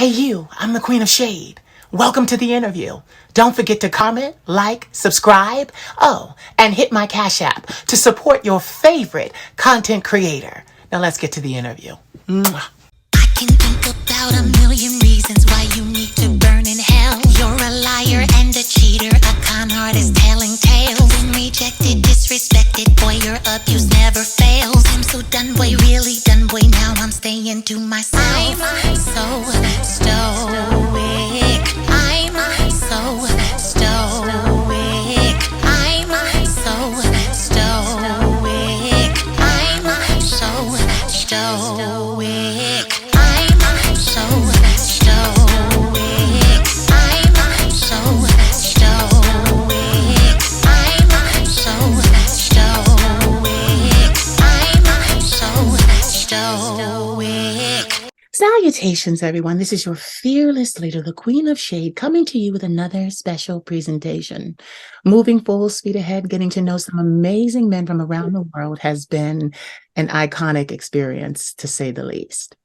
Hey you, I'm the Queen of Shade. Welcome to the interview. Don't forget to comment, like, subscribe, and hit my Cash App to support your favorite content creator. Now let's get to the interview. Mwah. I can think about a million reasons why you need to burn in hell. You're a liar and a cheater, a con artist telling tales. Been rejected, disrespected, boy, your abuse never fails. I'm so done, boy, really done, boy, now I'm staying to myself. I'm so stoic. I'm so stoic. I'm so stoic. I'm so stoic. Salutations, everyone. This is your fearless leader, the Queen of Shade, coming to you with another special presentation. Moving full speed ahead, getting to know some amazing men from around the world has been an iconic experience, to say the least.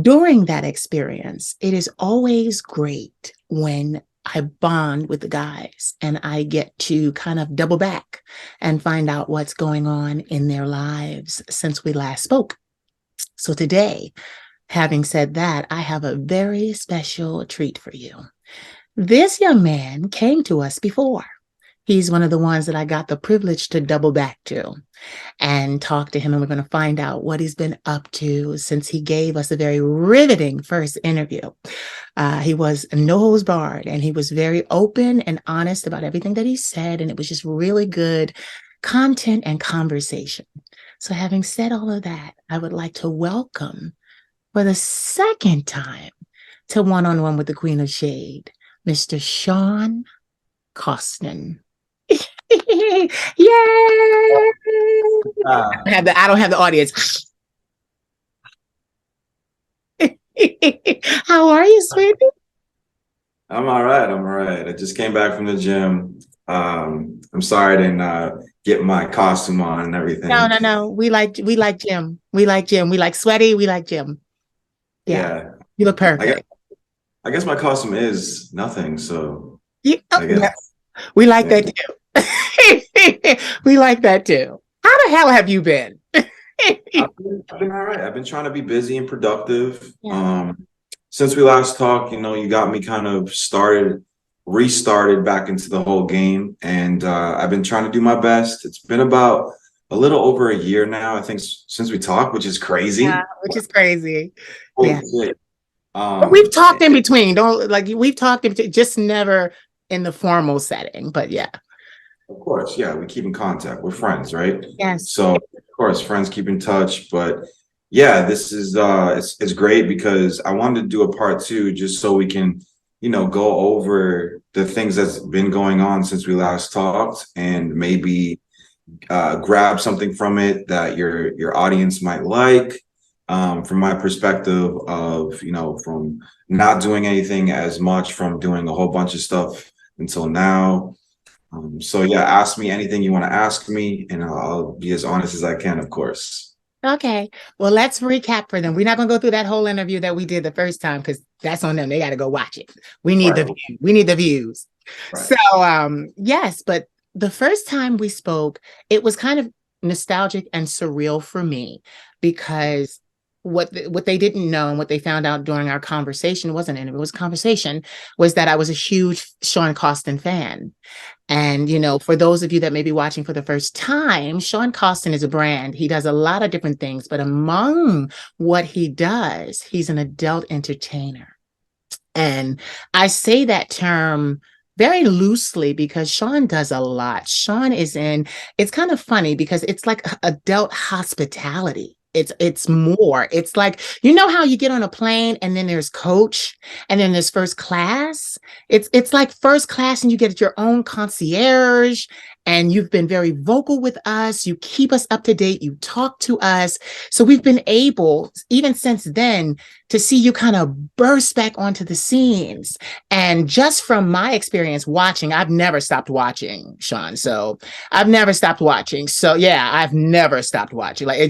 During that experience, it is always great when I bond with the guys and I get to kind of double back and find out what's going on in their lives since we last spoke. So today, having said that, I have a very special treat for you. This young man came to us before. He's one of the ones that I got the privilege to double back to and talk to him, and we're going to find out what he's been up to since he gave us a very riveting first interview. He was no holds barred, and he was very open and honest about everything that he said, and it was just really good content and conversation. So having said all of that, I would like to welcome for the second time to One-on-One with the Queen of Shade, Mr. Sean Costin. Yay! I don't have the audience. How are you, sweetie? I'm all right. I just came back from the gym. I'm sorry I didn't get my costume on and everything. No. We like gym. We like sweaty. We like gym. Yeah. You look perfect. I guess my costume is nothing, so yeah, I guess. Yes. We like that too. We like that too. How the hell have you been? I've been all right. I've been trying to be busy and productive. Yeah. Since we last talked, you got me kind of restarted back into the whole game, and I've been trying to do my best. It's been about a little over a year now, I think, since we talked, which is crazy. Yeah, which is crazy. Yeah. But we've talked in between. We've talked in between, just never in the formal setting. But yeah. Of course, yeah, we keep in contact. We're friends, right? Yes. So of course, friends keep in touch. But yeah, this is it's great because I wanted to do a part 2 just so we can, go over the things that's been going on since we last talked, and maybe grab something from it that your audience might like. From my perspective of, from not doing anything as much, from doing a whole bunch of stuff until now. So yeah, ask me anything you want to ask me, and I'll be as honest as I can, of course. Okay. Well, let's recap for them. We're not going to go through that whole interview that we did the first time because that's on them. They got to go watch it. We need the views. Right. So yes, but the first time we spoke, it was kind of nostalgic and surreal for me because what they didn't know and what they found out during our conversation was a conversation, was that I was a huge Sean Costin fan. And, for those of you that may be watching for the first time, Sean Costin is a brand. He does a lot of different things, but among what he does, he's an adult entertainer. And I say that term very loosely because Sean does a lot. It's kind of funny because it's like adult hospitality. It's more. It's like, how you get on a plane and then there's coach and then there's first class. It's like first class and you get your own concierge, and you've been very vocal with us. You keep us up to date. You talk to us. So we've been able, even since then, to see you kind of burst back onto the scenes. And just from my experience watching, I've never stopped watching, Sean. So I've never stopped watching. So yeah, I've never stopped watching. Like,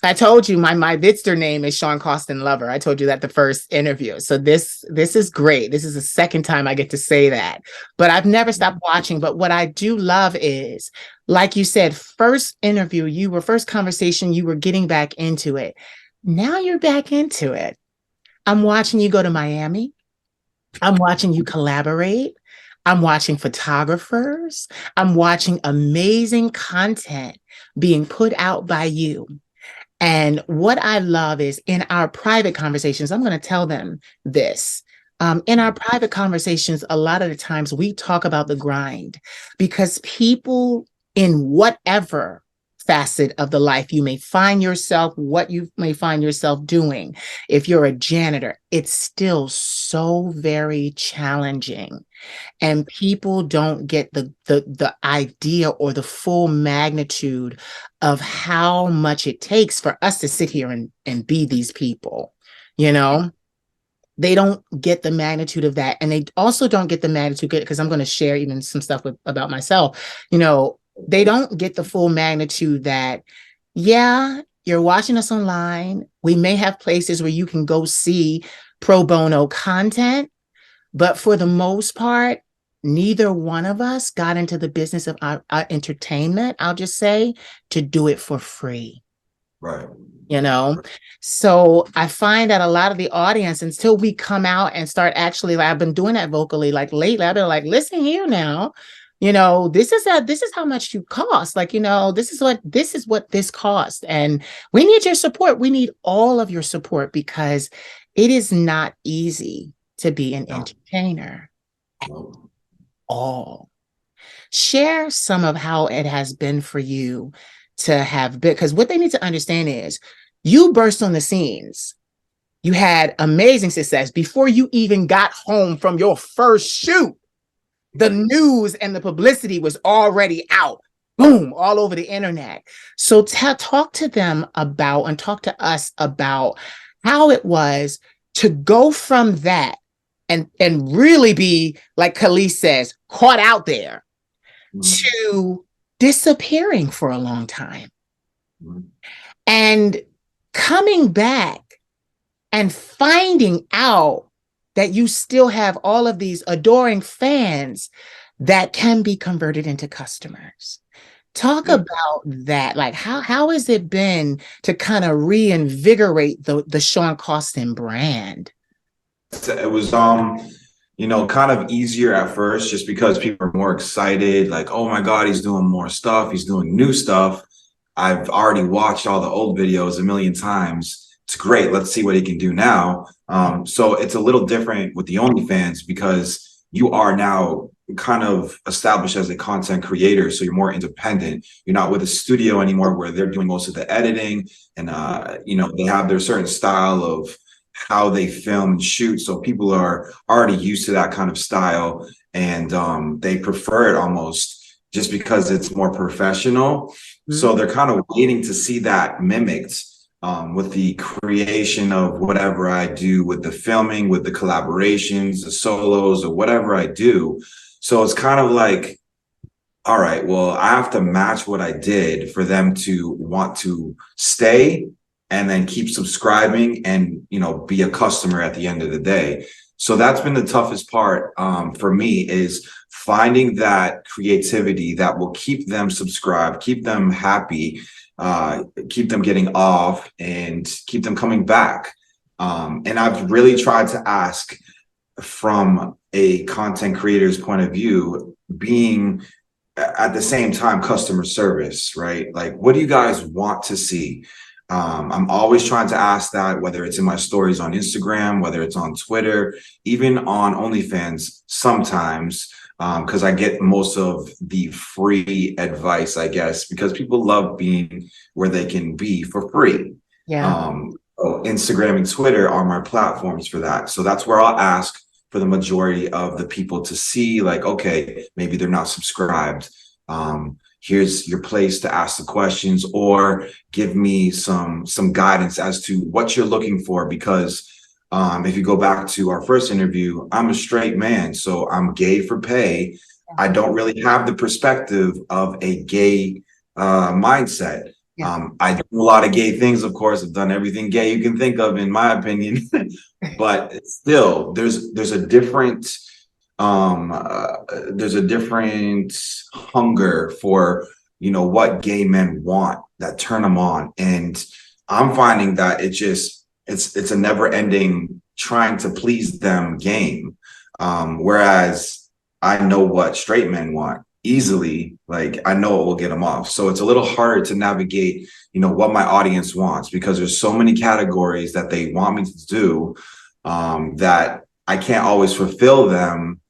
I told you my Vitster name is Sean Costin Lover. I told you that the first interview. So this is great. This is the second time I get to say that. But I've never stopped watching. But what I do love is, like you said, first interview, first conversation, you were getting back into it. Now you're back into it. I'm watching you go to Miami. I'm watching you collaborate. I'm watching photographers. I'm watching amazing content being put out by you. And what I love is in our private conversations, I'm going to tell them this. In our private conversations, a lot of the times we talk about the grind because people in whatever facet of the life you may find yourself, what you may find yourself doing, if you're a janitor, it's still so very challenging. And people don't get the idea or the full magnitude of how much it takes for us to sit here and be these people. You know, they don't get the magnitude of that. And they also don't get the magnitude, because I'm going to share even some stuff about myself. You know, they don't get the full magnitude that, yeah, you're watching us online. We may have places where you can go see pro bono content, but for the most part, neither one of us got into the business of our entertainment, I'll just say, to do it for free. Right. You know, so I find that a lot of the audience, until we come out and start actually, like, I've been doing that vocally, like lately, I've been like, listen here now, you know, this is how much you cost. Like, you know, this is what this cost. And we need your support. We need all of your support, because it is not easy to be an entertainer at all. Share some of how it has been for you to have been, because what they need to understand is you burst on the scenes. You had amazing success before you even got home from your first shoot. The news and the publicity was already out, boom, all over the internet. So talk to them about, and talk to us about, how it was to go from that and really be, like Khalees says, caught out there, to disappearing for a long time, and coming back and finding out that you still have all of these adoring fans that can be converted into customers. Talk about that. Like, how has it been to kind of reinvigorate the Sean Costin brand? It was you know, kind of easier at first, just because people are more excited, like, oh my God, he's doing more stuff, he's doing new stuff. I've already watched all the old videos a million times. It's great. Let's see what he can do now. So it's a little different with the OnlyFans, because you are now kind of established as a content creator. So you're more independent. You're not with a studio anymore where they're doing most of the editing, and you know, they have their certain style of how they film and shoot. So people are already used to that kind of style, and they prefer it almost just because it's more professional. So they're kind of waiting to see that mimicked with the creation of whatever I do, with the filming, with the collaborations, the solos, or whatever I do. So it's kind of like, all right, well, I have to match what I did for them to want to stay and then keep subscribing and, you know, be a customer at the end of the day. So that's been the toughest part for me, is finding that creativity that will keep them subscribed, keep them happy, keep them getting off, and keep them coming back. And I've really tried to ask, from a content creator's point of view, being at the same time customer service, right? Like, what do you guys want to see? I'm always trying to ask that, whether it's in my stories on Instagram, whether it's on Twitter, even on OnlyFans sometimes, because I get most of the free advice, I guess, because people love being where they can be for free. So Instagram and Twitter are my platforms for that. So that's where I'll ask for the majority of the people to see, like, okay, maybe they're not subscribed. Here's your place to ask the questions, or give me some guidance as to what you're looking for. Because if you go back to our first interview, I'm a straight man, so I'm gay for pay. I don't really have the perspective of a gay mindset. Yeah. I do a lot of gay things, of course. I've done everything gay you can think of, in my opinion. But still, there's a different hunger for, what gay men want that turn them on. And I'm finding that it's a never ending trying to please them game. Whereas I know what straight men want easily. Like, I know it will get them off. So it's a little harder to navigate, what my audience wants, because there's so many categories that they want me to do, that I can't always fulfill them.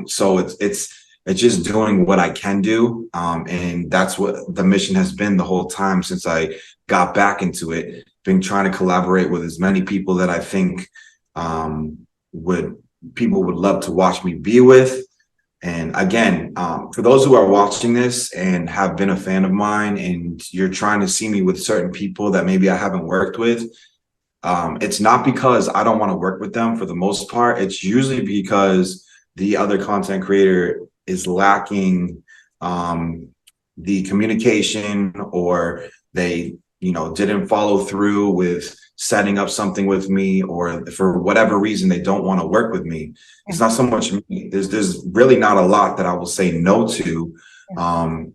So it's just doing what I can do. And that's what the mission has been the whole time since I got back into it. Been trying to collaborate with as many people that I think people would love to watch me be with. And again, for those who are watching this and have been a fan of mine, and you're trying to see me with certain people that maybe I haven't worked with, it's not because I don't want to work with them. For the most part, it's usually because the other content creator is lacking the communication, or they, didn't follow through with setting up something with me, or for whatever reason they don't want to work with me. It's not so much me. There's really not a lot that I will say no to.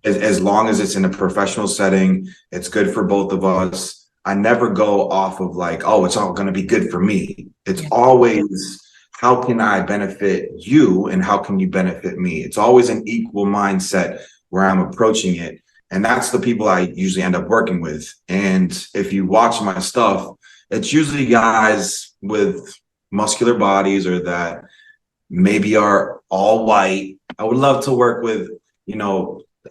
As long as it's in a professional setting, it's good for both of us. I never go off of like, oh, it's all going to be good for me. It's always, how can I benefit you and how can you benefit me? It's always an equal mindset where I'm approaching it. And that's the people I usually end up working with. And if you watch my stuff, it's usually guys with muscular bodies, or that maybe are all white. I would love to work with,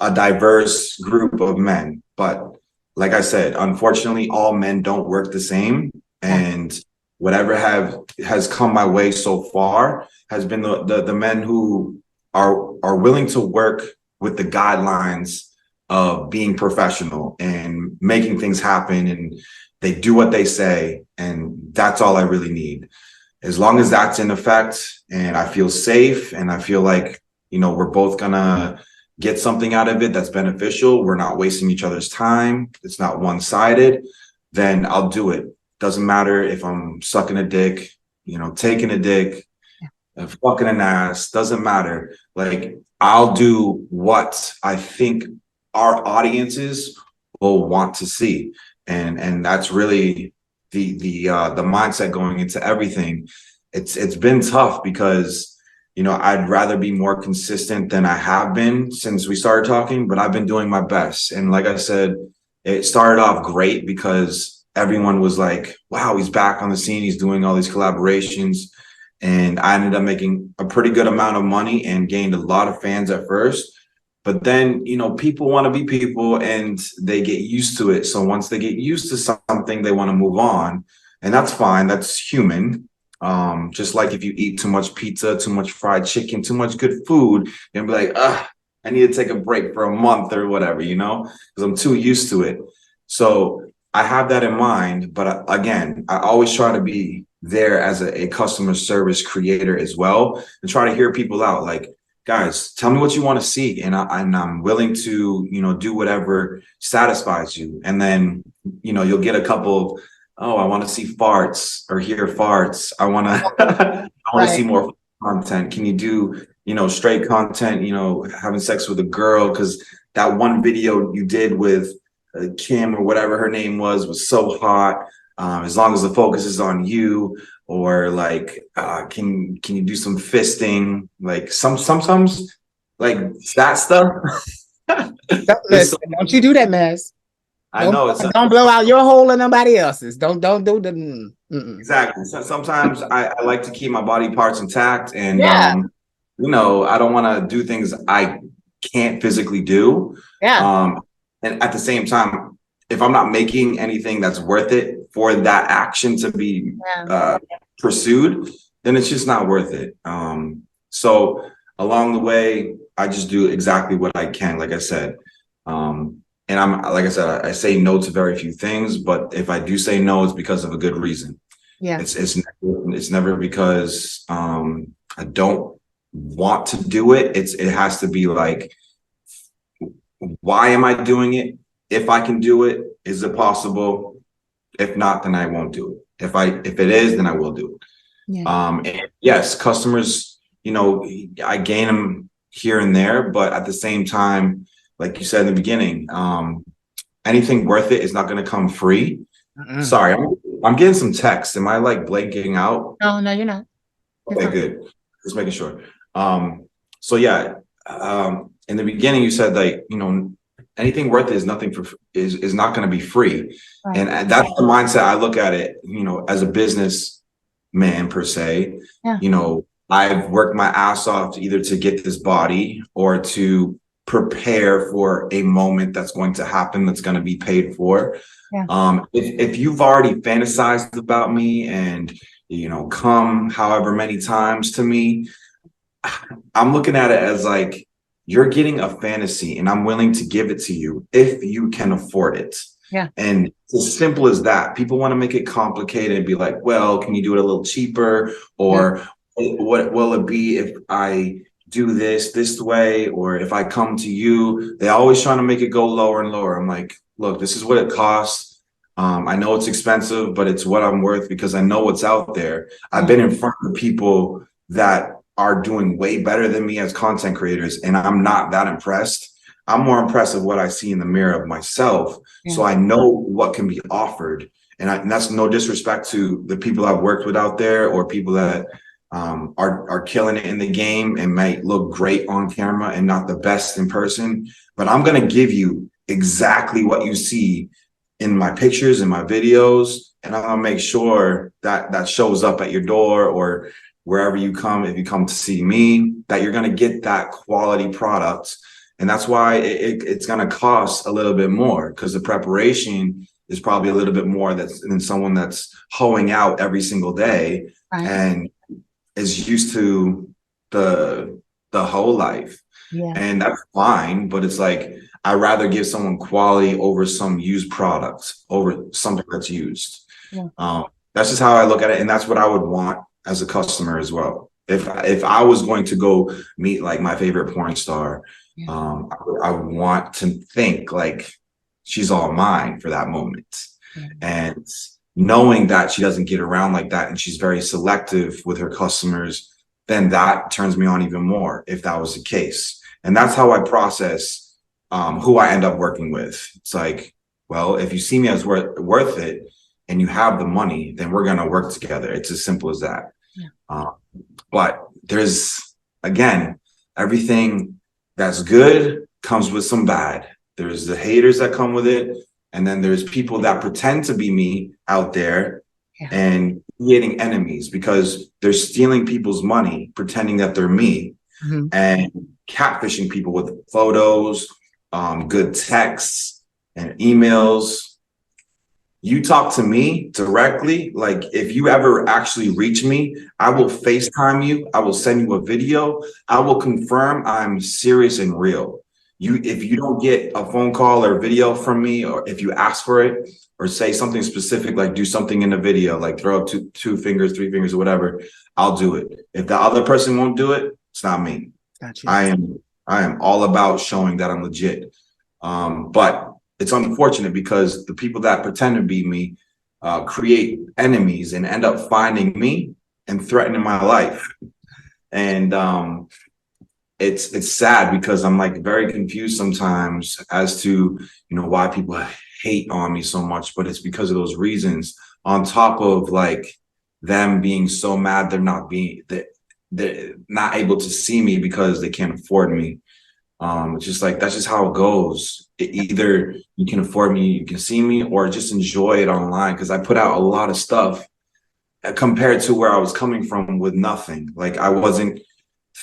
a diverse group of men. But like I said, unfortunately, all men don't work the same. And whatever has come my way so far has been the men who are willing to work with the guidelines of being professional and making things happen, and they do what they say. And that's all I really need. As long as that's in effect and I feel safe and I feel like, we're both gonna get something out of it that's beneficial, we're not wasting each other's time, it's not one-sided, then I'll do it. Doesn't matter if I'm sucking a dick, taking a dick, fucking an ass, doesn't matter. Like, I'll do what I think our audiences will want to see. And that's really the mindset going into everything. It's been tough because, I'd rather be more consistent than I have been since we started talking, but I've been doing my best. And like I said, it started off great because everyone was like, wow, he's back on the scene, he's doing all these collaborations. And I ended up making a pretty good amount of money and gained a lot of fans at first. But then, people want to be people and they get used to it. So once they get used to something, they want to move on. And that's fine. That's human. Just like if you eat too much pizza, too much fried chicken, too much good food, you'll be like, I need to take a break for a month or whatever, because I'm too used to it. So I have that in mind. But again, I always try to be there as a customer service creator as well, and try to hear people out. Like, guys, tell me what you want to see, and I'm willing to, do whatever satisfies you. And then, you'll get a couple of, oh, I want to see farts or hear farts. I want to see more content. Can you do, straight content, having sex with a girl? Because that one video you did with Kim or whatever her name was so hot. As long as the focus is on you. Or like, can you do some fisting? Like sometimes like that stuff. Listen, don't you do that mess. I know it's don't blow out your hole or nobody else's. Don't do the exactly. So sometimes I like to keep my body parts intact, and yeah. I don't want to do things I can't physically do. Yeah. And at the same time, if I'm not making anything that's worth it for that action to be pursued, then it's just not worth it. So along the way, I just do exactly what I can, like I said. And like I said, I say no to very few things, but if I do say no, it's because of a good reason. Yeah. It's never because I don't want to do it. It has to be like, why am I doing it? if I can do it, is it possible? If not, then I won't do it. If it is, then I will do it. Yeah. And yes, customers, I gain them here and there, but at the same time, like you said in the beginning, anything worth it is not going to come free. Sorry, I'm getting some text. Am I like blanking out? Oh, no, you're not. You're Okay, fine. good. Just making sure. So yeah, in the beginning you said like, anything worth it is nothing is not going to be free. Right. And that's the mindset I look at it, as a business man per se. Yeah. I've worked my ass off to get this body or to prepare for a moment that's going to happen, that's going to be paid for. Yeah. If you've already fantasized about me and come however many times to me, I'm looking at it as like you're getting a fantasy and I'm willing to give it to you if you can afford it. Yeah. And it's as simple as that. People want to make it complicated and be like, well, can you do it a little cheaper? Or what will it be if I do this way? Or if I come to you? They always trying to make it go lower and lower. I'm like, look, this is what it costs. I know it's expensive, but it's what I'm worth because I know what's out there. I've been in front of people that are doing way better than me as content creators, and I'm not that impressed. I'm more impressed with what I see in the mirror of myself. Yeah. So I know what can be offered. And that's no disrespect to the people I've worked with out there or people that are killing it in the game and might look great on camera and not the best in person. But I'm going to give you exactly what you see in my pictures and my videos. And I'm going to make sure that that shows up at your door or wherever you come. If you come to see me, that you're going to get that quality product. And that's why it's going to cost a little bit more, because the preparation is probably a little bit more than someone that's hoeing out every single day and is used to the whole life. Yeah. And that's fine. But it's like, I'd rather give someone quality over some used products, over something that's used. Yeah. That's just how I look at it. And that's what I would want as a customer as well. If I was going to go meet like my favorite porn star, I would want to think like she's all mine for that moment. And knowing that she doesn't get around like that and she's very selective with her customers, then that turns me on even more if that was the case. And that's how I process who I end up working with. It's like, well, if you see me as worth it and you have the money, then we're going to work together. It's as simple as that. Yeah. But there's, again, everything that's good comes with some bad. There's the haters that come with it. And then there's people that pretend to be me out there and creating enemies because they're stealing people's money, pretending that they're me and catfishing people with photos, good texts and emails. You talk to me directly. Like if you ever actually reach me, I will FaceTime you. I will send you a video. I will confirm I'm serious and real. If you don't get a phone call or video from me, or if you ask for it or say something specific, like do something in the video, like throw up two fingers, 3 fingers or whatever, I'll do it. If the other person won't do it, it's not me. Gotcha. I am all about showing that I'm legit. But it's unfortunate because the people that pretend to be me create enemies and end up finding me and threatening my life. And it's sad because I'm like very confused sometimes as to, why people hate on me so much, but it's because of those reasons on top of like them being so mad they're not able to see me because they can't afford me. It's just like, that's just how it goes. Either you can afford me, you can see me, or just enjoy it online. Cause I put out a lot of stuff compared to where I was coming from with nothing. Like I wasn't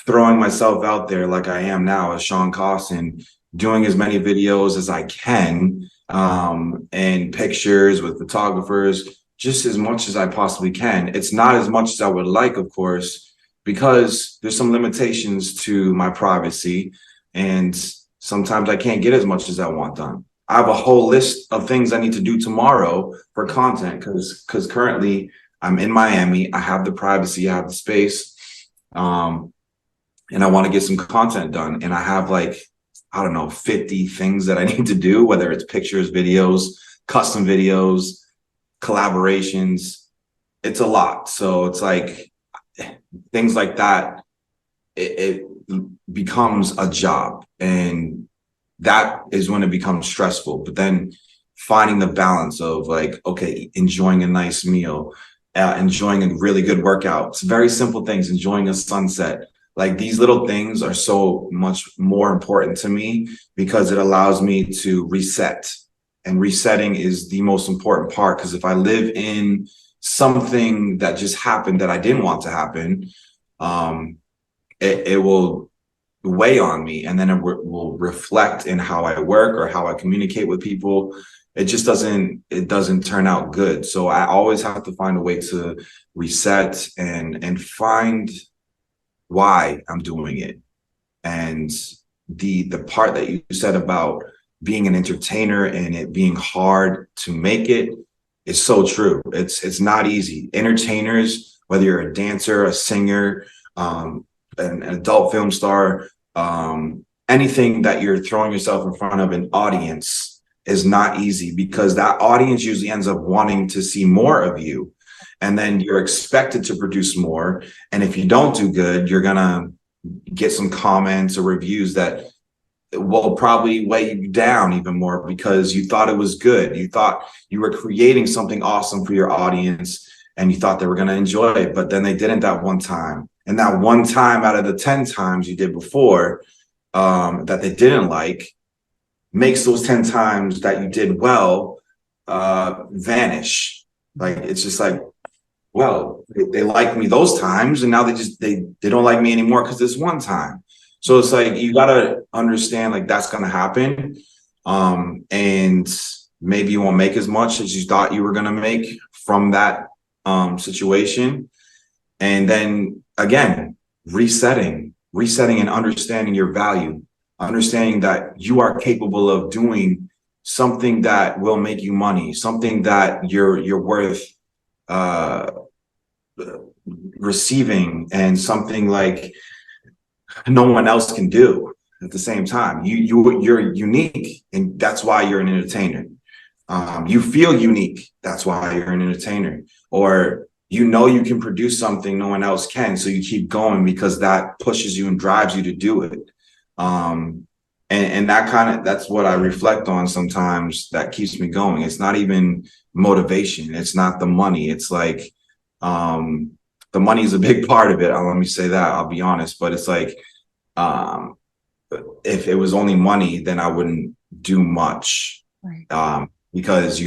throwing myself out there like I am now as Sean Costin, doing as many videos as I can, and pictures with photographers, just as much as I possibly can. It's not as much as I would like, of course, because there's some limitations to my privacy. And sometimes I can't get as much as I want done. I have a whole list of things I need to do tomorrow for content because currently I'm in Miami. I have the privacy, I have the space, and I want to get some content done. And I have like I don't know, 50 things that I need to do, whether it's pictures, videos, custom videos, collaborations. It's a lot. So it's like things like that, it becomes a job, and that is when it becomes stressful. But then finding the balance of like, okay, enjoying a nice meal, enjoying a really good workout. It's very simple things, enjoying a sunset. Like these little things are so much more important to me because it allows me to reset. And resetting is the most important part, because if I live in something that just happened that I didn't want to happen, it will weigh on me, and then it will reflect in how I work or how I communicate with people. It doesn't turn out good. So I always have to find a way to reset and find why I'm doing it. And the part that you said about being an entertainer and it being hard to make it is so true. It's not easy. Entertainers, whether you're a dancer, a singer, an adult film star, anything that you're throwing yourself in front of an audience is not easy, because that audience usually ends up wanting to see more of you. And then you're expected to produce more. And if you don't do good, you're going to get some comments or reviews that will probably weigh you down even more, because you thought it was good. You thought you were creating something awesome for your audience and you thought they were going to enjoy it, but then they didn't that one time. And that one time out of the 10 times you did before that they didn't like makes those 10 times that you did well vanish. Like, it's just like, well, they liked me those times, and now they don't like me anymore because this one time. So it's like, you got to understand, like, that's going to happen. And maybe you won't make as much as you thought you were going to make from that situation. And then again, resetting and understanding your value, understanding that you are capable of doing something that will make you money, something that you're worth receiving, and something like no one else can do at the same time. You're unique, and that's why you're an entertainer. You feel unique, that's why you're an entertainer. Or you can produce something no one else can, so you keep going because that pushes you and drives you to do it. And that's what I reflect on sometimes, that keeps me going. It's not even motivation, it's not the money. It's like the money is a big part of it. Let me say that, I'll be honest, but it's like if it was only money, then I wouldn't do much. Right. Because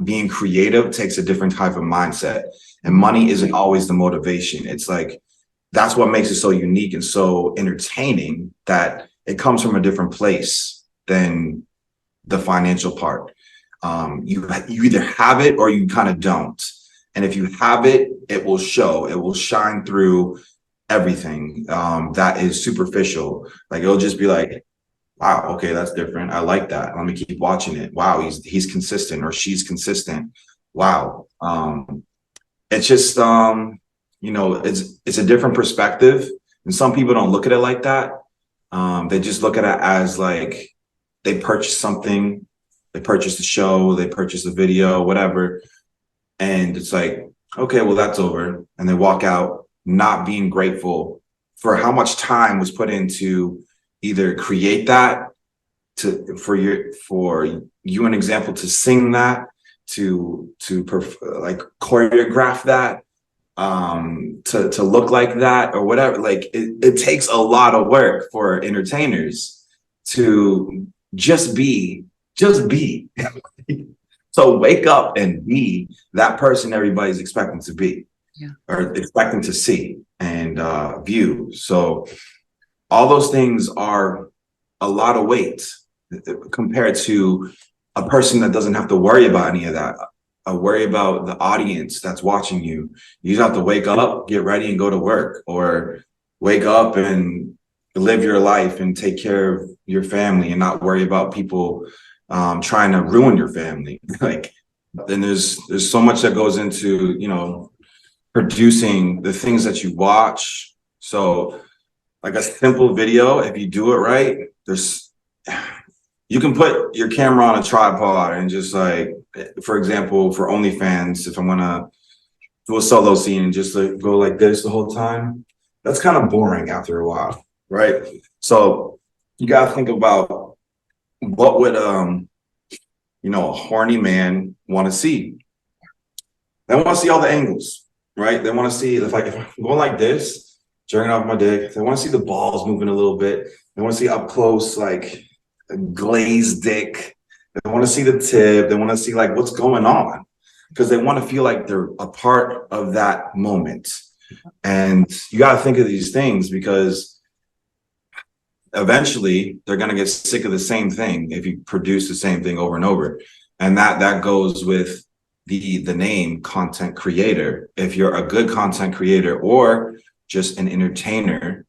being creative takes a different type of mindset, and money isn't always the motivation. It's like, that's what makes it so unique and so entertaining, that it comes from a different place than the financial part. You either have it or you kind of don't. And if you have it, it will show, it will shine through everything that is superficial. Like, it'll just be like, wow, okay, that's different. I like that. Let me keep watching it. Wow, he's consistent, or she's consistent. Wow. It's just it's a different perspective. And some people don't look at it like that. They just look at it as like, they purchase something, they purchase the show, they purchase the video, whatever. And it's like, okay, well, that's over. And they walk out not being grateful for how much time was put into either create that, for you an example, to sing that, to like choreograph that, to look like that, or whatever. Like, it takes a lot of work for entertainers to just be. So wake up and be that person everybody's expecting to be, or expecting to see and view. So all those things are a lot of weight compared to a person that doesn't have to worry about any of that. Worry about the audience that's watching you. You just have to wake up, get ready, and go to work, or wake up and live your life and take care of your family, and not worry about people trying to ruin your family. Like, then there's so much that goes into producing the things that you watch. So like a simple video, if you do it right, there's you can put your camera on a tripod and just like, for example, for OnlyFans, if I'm gonna do a solo scene and just like go like this the whole time, that's kind of boring after a while, right? So you gotta think about what would a horny man want to see. They want to see all the angles, right? They want to see if I'm going like this, jerking off my dick. They want to see the balls moving a little bit. They want to see up close, like a glazed dick. They want to see the tip. They want to see like what's going on because they want to feel like they're a part of that moment. And you got to think of these things because eventually they're going to get sick of the same thing if you produce the same thing over and over. And that goes with the name content creator. If you're a good content creator or just an entertainer,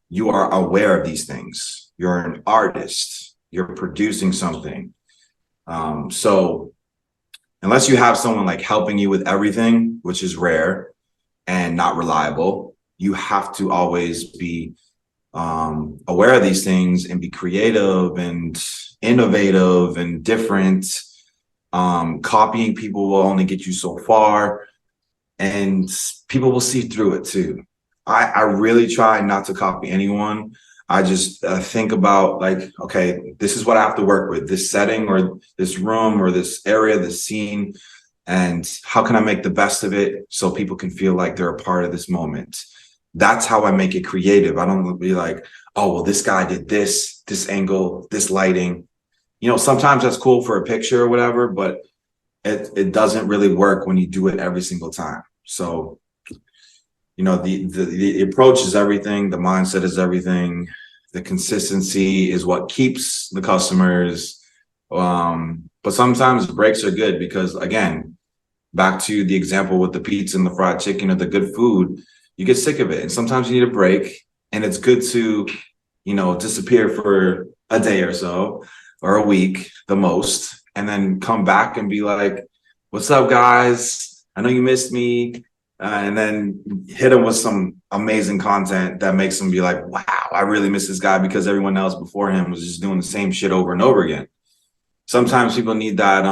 you are aware of these things. You're an artist. You're producing something. So unless you have someone like helping you with everything, which is rare and not reliable, you have to always be aware of these things and be creative and innovative and different. Copying people will only get you so far, and people will see through it too. I really try not to copy anyone. I just think about like, okay, this is what I have to work with, this setting or this room or this area, this scene, and how can I make the best of it so people can feel like they're a part of this moment. That's how I make it creative. I don't be like, oh, well, this guy did this angle, this lighting. Sometimes that's cool for a picture or whatever, but it doesn't really work when you do it every single time. So, the approach is everything. The mindset is everything. The consistency is what keeps the customers. But sometimes breaks are good because, again, back to the example with the pizza and the fried chicken or the good food, you get sick of it. And sometimes you need a break, and it's good to, disappear for a day or so or a week, the most, and then come back and be like, what's up, guys? I know you missed me. And then hit them with some amazing content that makes them be like, wow, I really miss this guy because everyone else before him was just doing the same shit over and over again. Sometimes people need that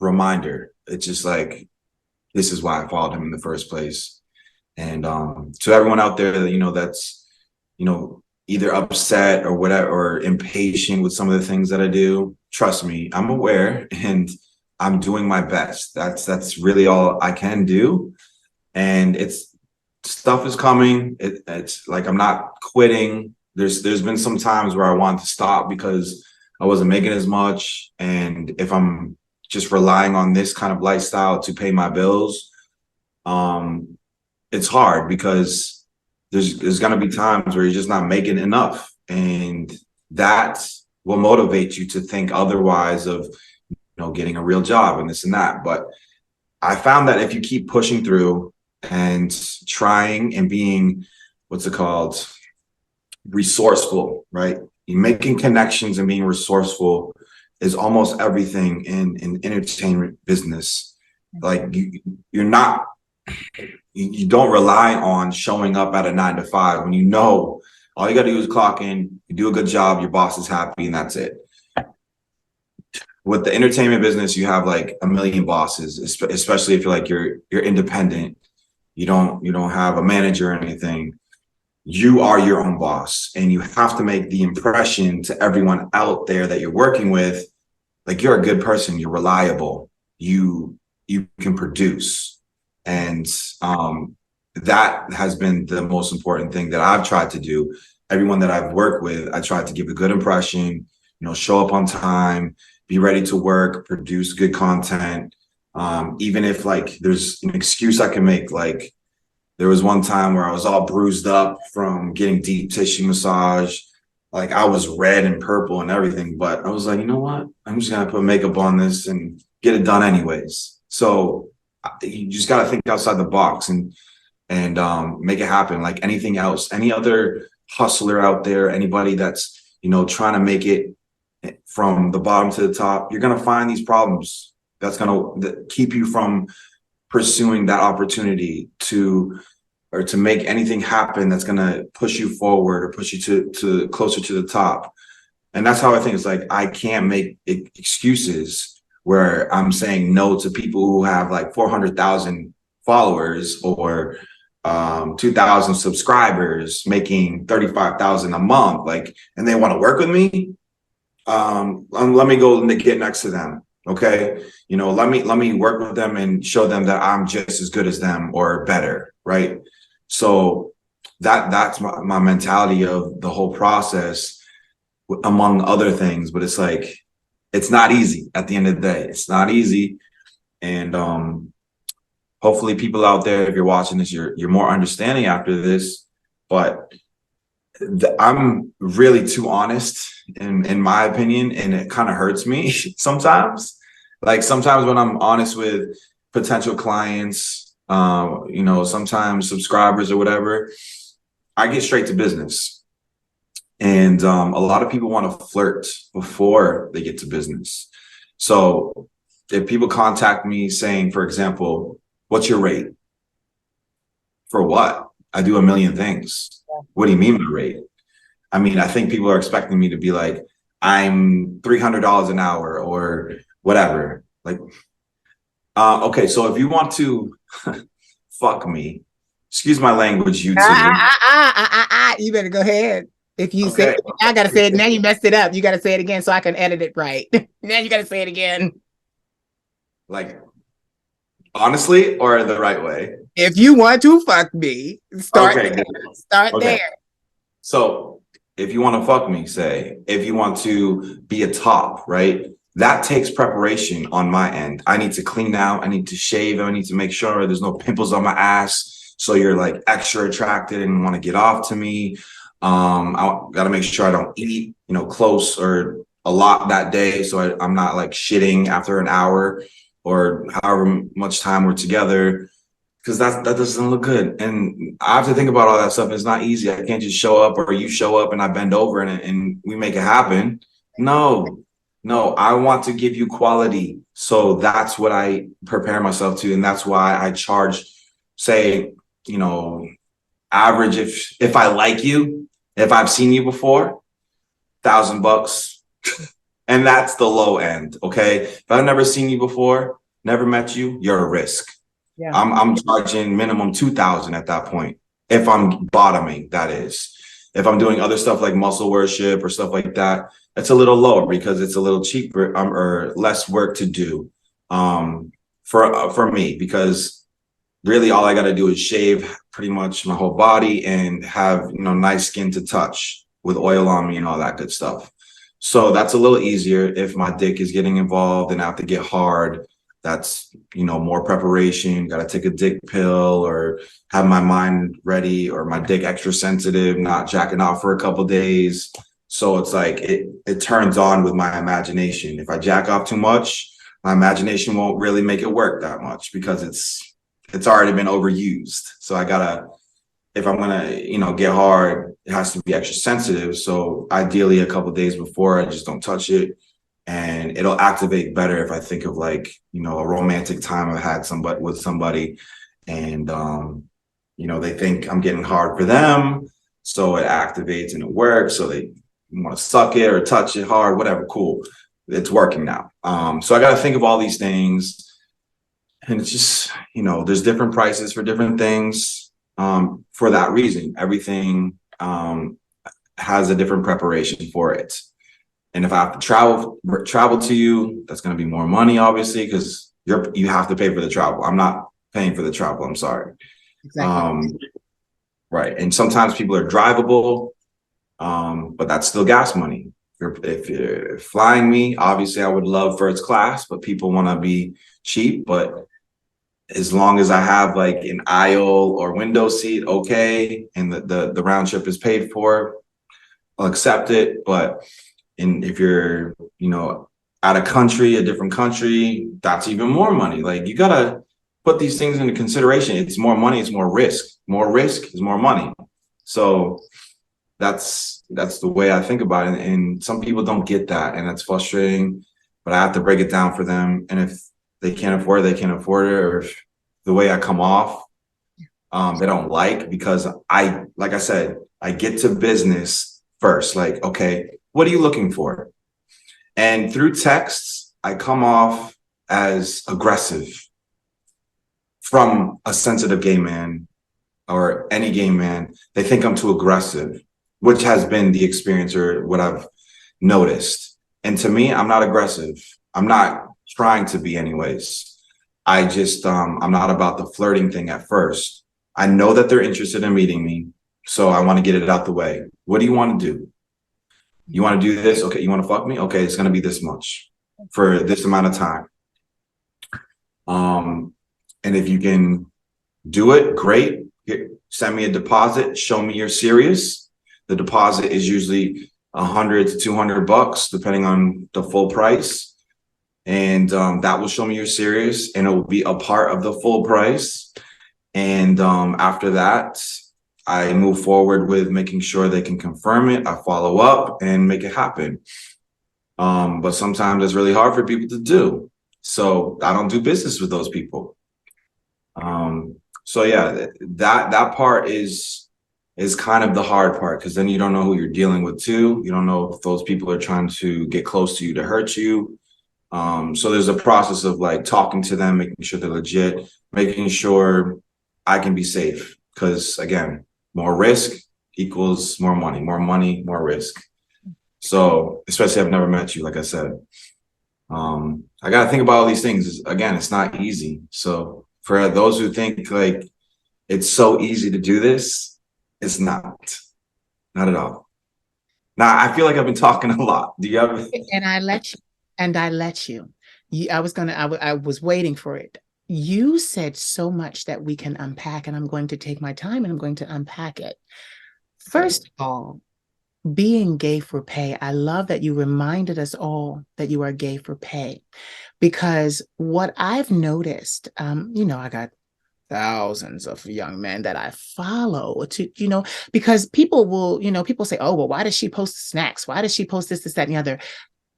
reminder. It's just like, this is why I followed him in the first place. And to everyone out there that, that's, either upset or whatever, or impatient with some of the things that I do, trust me, I'm aware and I'm doing my best. That's really all I can do. And stuff is coming. It's like, I'm not quitting. There's been some times where I wanted to stop because I wasn't making as much. And if I'm just relying on this kind of lifestyle to pay my bills, it's hard because there's going to be times where you're just not making enough. And that will motivate you to think otherwise of, getting a real job and this and that. But I found that if you keep pushing through and trying and being, resourceful, right? Making connections and being resourceful is almost everything in entertainment business. Like you don't rely on showing up at a 9 to 5 when all you got to do is clock in, you do a good job, your boss is happy, and that's it. With the entertainment business, you have like a million bosses, especially if you're independent. You don't have a manager or anything. You are your own boss, and you have to make the impression to everyone out there that you're working with, like you're a good person, you're reliable, you can produce. And that has been the most important thing that I've tried to do. Everyone that I've worked with, I tried to give a good impression, show up on time, be ready to work, produce good content. Even if like there's an excuse I can make, like there was one time where I was all bruised up from getting deep tissue massage. Like I was red and purple and everything, but I was like, you know what? I'm just gonna put makeup on this and get it done anyways. So you just gotta think outside the box and make it happen. Like anything else, any other hustler out there, anybody that's, trying to make it from the bottom to the top, you're gonna find these problems that's gonna keep you from pursuing that opportunity to make anything happen that's gonna push you forward or push you to closer to the top. And that's how I think. It's like, I can't make excuses where I'm saying no to people who have like 400,000 followers or 2,000 subscribers making 35,000 a month, like, and they want to work with me. Let me go and get next to them. Okay. Let me work with them and show them that I'm just as good as them or better. Right. So that's my mentality of the whole process, among other things. But it's like, it's not easy at the end of the day. It's not easy. And hopefully people out there, if you're watching this, you're more understanding after this. But I'm really too honest in my opinion, and it kind of hurts me sometimes. Like sometimes when I'm honest with potential clients, sometimes subscribers or whatever, I get straight to business. And a lot of people want to flirt before they get to business. So if people contact me saying, for example, what's your rate? For what? I do a million things. What do you mean by rate? I mean, I think people are expecting me to be like, I'm $300 an hour or whatever. Like, okay, so if you want to fuck me, excuse my language, YouTube. You better go ahead. If you say Okay. I gotta say it, now you messed it up. You gotta say it again so I can edit it right. Now you gotta say it again. Like, honestly, or the right way? If you want to fuck me, start Okay, there. good. Start Okay. there. So if you want to fuck me, say, if you want to be a top, right? That takes preparation on my end. I need to clean out. I need to shave. I need to make sure there's no pimples on my ass. So you're like extra attracted and want to get off to me. I got to make sure I don't eat, close or a lot that day. So I'm not like shitting after an hour or however much time we're together, because that doesn't look good. And I have to think about all that stuff. It's not easy. I can't just show up or you show up and I bend over and we make it happen. No, I want to give you quality. So that's what I prepare myself to. And that's why I charge, say, average, if I like you, if I've seen you before, $1,000. And that's the low end. Okay. If I've never seen you before, never met you, you're a risk. Yeah. I'm charging minimum 2,000 at that point. If I'm bottoming, that is. If I'm doing other stuff like muscle worship or stuff like that, it's a little lower because it's a little cheaper or less work to do for me, because really all I got to do is shave pretty much my whole body and have, nice skin to touch with oil on me and all that good stuff. So that's a little easier. If my dick is getting involved and I have to get hard, that's, more preparation. Got to take a dick pill or have my mind ready or my dick extra sensitive, not jacking off for a couple of days. So it's like it turns on with my imagination. If I jack off too much, my imagination won't really make it work that much because it's already been overused. So I gotta, if I'm gonna, get hard, it has to be extra sensitive. So ideally a couple of days before, I just don't touch it. And it'll activate better if I think of like, a romantic time I've had with somebody and, they think I'm getting hard for them. So it activates and it works. So they want to suck it or touch it hard, whatever. Cool. It's working now. So I got to think of all these things. And it's just, there's different prices for different things for that reason. Everything has a different preparation for it. And if I have to travel to you, that's going to be more money, obviously, because you have to pay for the travel. I'm not paying for the travel. I'm sorry. Exactly. Right. And sometimes people are drivable, but that's still gas money. If you're flying me, obviously I would love first class, but people want to be cheap. But as long as I have like an aisle or window seat, okay, and the round trip is paid for, I'll accept it. But if you're, out of country, a different country, that's even more money. Like you gotta put these things into consideration. It's more money, it's more risk. More risk is more money. So that's the way I think about it. And some people don't get that, and that's frustrating. But I have to break it down for them. And if they can't afford it, they can't afford it. Or if the way I come off, they don't like, because like I said, I get to business first. Like, okay, What are you looking for? And through texts, I come off as aggressive from a sensitive gay man or any gay man. They think I'm too aggressive, which has been the experience or what I've noticed. And to me, I'm not aggressive. I'm not trying to be anyways. I just, I'm not about the flirting thing at first. I know that they're interested in meeting me. So I want to get it out the way. What do you want to do? You want to do this? Okay. You want to fuck me? Okay. It's going to be this much for this amount of time. And if you can do it, great. Send me a deposit. Show me you're serious. The deposit is usually $100 to $200, depending on the full price. And that will show me you're serious, and it will be a part of the full price. And after that, I move forward with making sure they can confirm it. I follow up and make it happen. But sometimes it's really hard for people to do. So I don't do business with those people. So yeah, that part is kind of the hard part, because then you don't know who you're dealing with too. You don't know if those people are trying to get close to you to hurt you. So there's a process of like talking to them, making sure they're legit, making sure I can be safe. Because again, more risk equals more money, more risk. So especially I've never met you, like I said. I got to think about all these things. Again, it's not easy. So for those who think like it's so easy to do this, it's not at all. Now, I feel like I've been talking a lot. Do you have? And I let you. And I let you. I was waiting for it. You said so much that we can unpack, and I'm going to take my time and I'm going to unpack it. First of all, being gay for pay. I love that you reminded us all that you are gay for pay, because what I've noticed, I got thousands of young men that I follow because people say, oh, well, why does she post snacks? Why does she post this, that, and the other?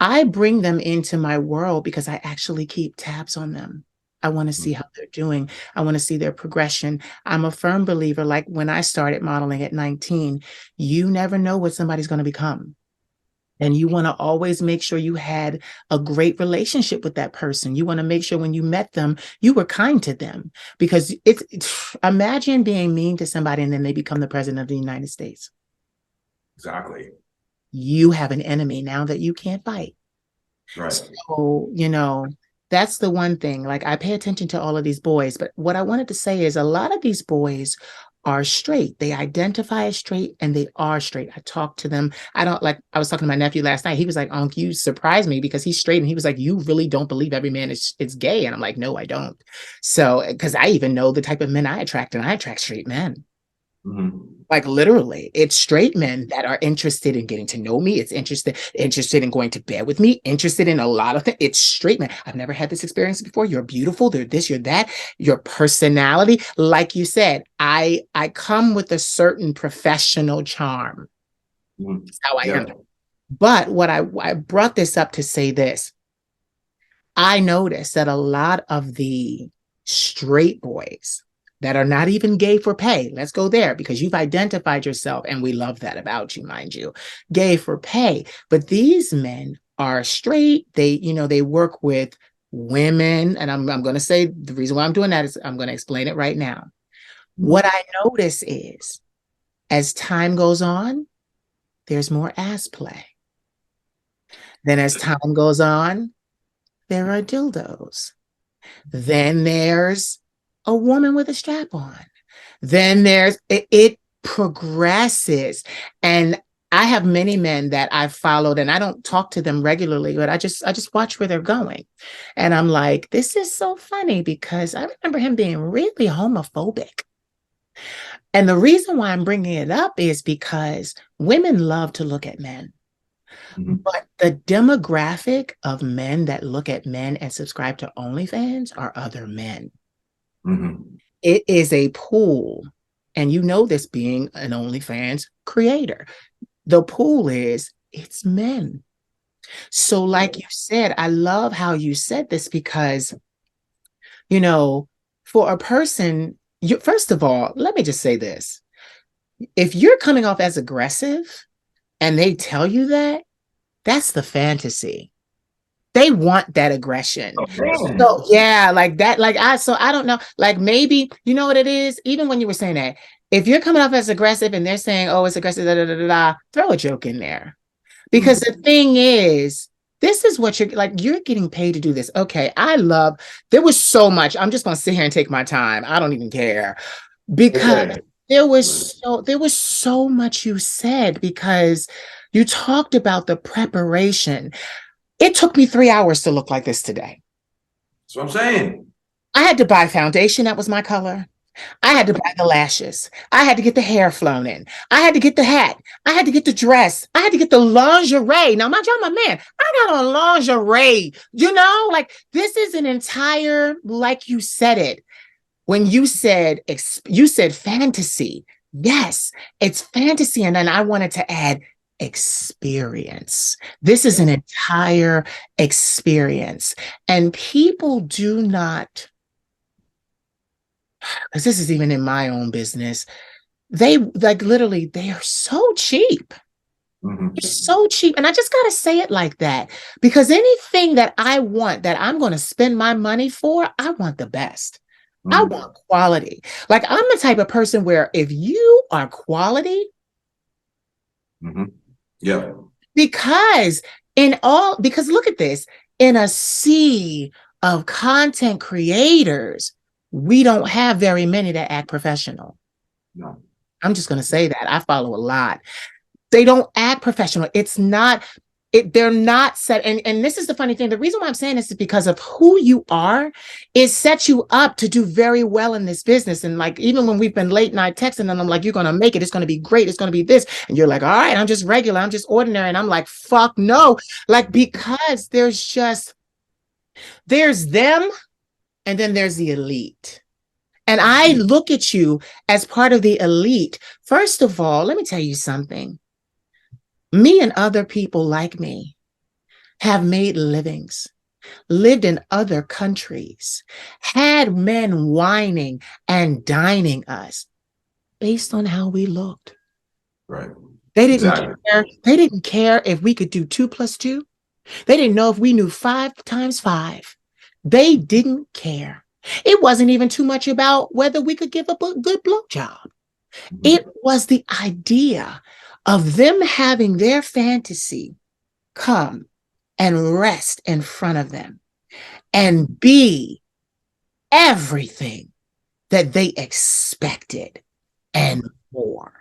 I bring them into my world because I actually keep tabs on them. I want to see how they're doing. I want to see their progression. I'm a firm believer, like when I started modeling at 19, you never know what somebody's going to become. And you want to always make sure you had a great relationship with that person. You want to make sure when you met them, you were kind to them, because imagine being mean to somebody and then they become the president of the United States. Exactly. You have an enemy now that you can't fight. Right. So, that's the one thing. Like, I pay attention to all of these boys, but what I wanted to say is a lot of these boys are straight. They identify as straight and they are straight. I talk to them. I was talking to my nephew last night. He was like, Unc, you surprised me, because he's straight. And he was like, you really don't believe every man is gay? And I'm like, no, I don't. So, because I even know the type of men I attract, and I attract straight men. Mm-hmm. Like, literally, it's straight men that are interested in getting to know me. It's interested in going to bed with me, interested in a lot of things. It's straight men. I've never had this experience before. You're beautiful. They're this, you're that. Your personality, like you said, I come with a certain professional charm. Mm-hmm. That's how I am. But what I brought this up to say this. I noticed that a lot of the straight boys that are not even gay for pay. Let's go there, because you've identified yourself, and we love that about you, mind you, gay for pay. But these men are straight. They work with women. And I'm going to say the reason why I'm doing that is I'm going to explain it right now. What I notice is, as time goes on, there's more ass play. Then as time goes on, there are dildos. Then there's a woman with a strap on. Then it progresses. And I have many men that I've followed, and I don't talk to them regularly, but I just watch where they're going. And I'm like, this is so funny, because I remember him being really homophobic. And the reason why I'm bringing it up is because women love to look at men. Mm-hmm. But the demographic of men that look at men and subscribe to OnlyFans are other men. Mm-hmm. It is a pool. And you know this, being an OnlyFans creator. The pool it's men. So like you said, I love how you said this, because, for a person, first of all, let me just say this. If you're coming off as aggressive and they tell you that, That's the fantasy. They want that aggression. Oh, man. So yeah, like that, so I don't know. Like maybe, you know what it is? Even when you were saying that, if you're coming off as aggressive and they're saying, oh, it's aggressive, da, da, da, da, da, throw a joke in there. Because the thing is, this is what you're getting paid to do this. Okay, there was so much. I'm just gonna sit here and take my time. I don't even care. Because Okay. there was so much you said, because you talked about the preparation. It took me 3 hours to look like this today. That's what I'm saying. I had to buy foundation that was my color. I had to buy the lashes. I had to get the hair flown in. I had to get the hat. I had to get the dress. I had to get the lingerie. Now, mind you, I'm a man. I got on lingerie. Like this is an entire, like you said it. When you said fantasy. Yes, it's fantasy. And then I wanted to add experience. This is an entire experience. And people do not, because this is even in my own business, they like literally, they are so cheap. It's so cheap. And I just got to say it like that, because anything that I want, that I'm going to spend my money for, I want the best. I want quality. Like I'm the type of person where if you are quality, Yeah. because look at this, in a sea of content creators, we don't have very many that act professional. No. I'm just going to say that. I follow a lot. They don't act professional. They're not set. And this is the funny thing. The reason why I'm saying this is because of who you are. It sets you up to do very well in this business. And like, even when we've been late night texting and I'm like, you're going to make it. It's going to be great. It's going to be this. And you're like, all right, I'm just regular. I'm just ordinary. And I'm like, fuck no. Like, because there's them and then there's the elite. And I look at you as part of the elite. First of all, let me tell you something. Me and other people like me have made livings, lived in other countries, had men whining and dining us based on how we looked. Right. They didn't care. They didn't care if we could do 2 + 2. They didn't know if we knew 5 × 5. They didn't care. It wasn't even too much about whether we could give a good blowjob. It was the idea of them having their fantasy come and rest in front of them and be everything that they expected and more.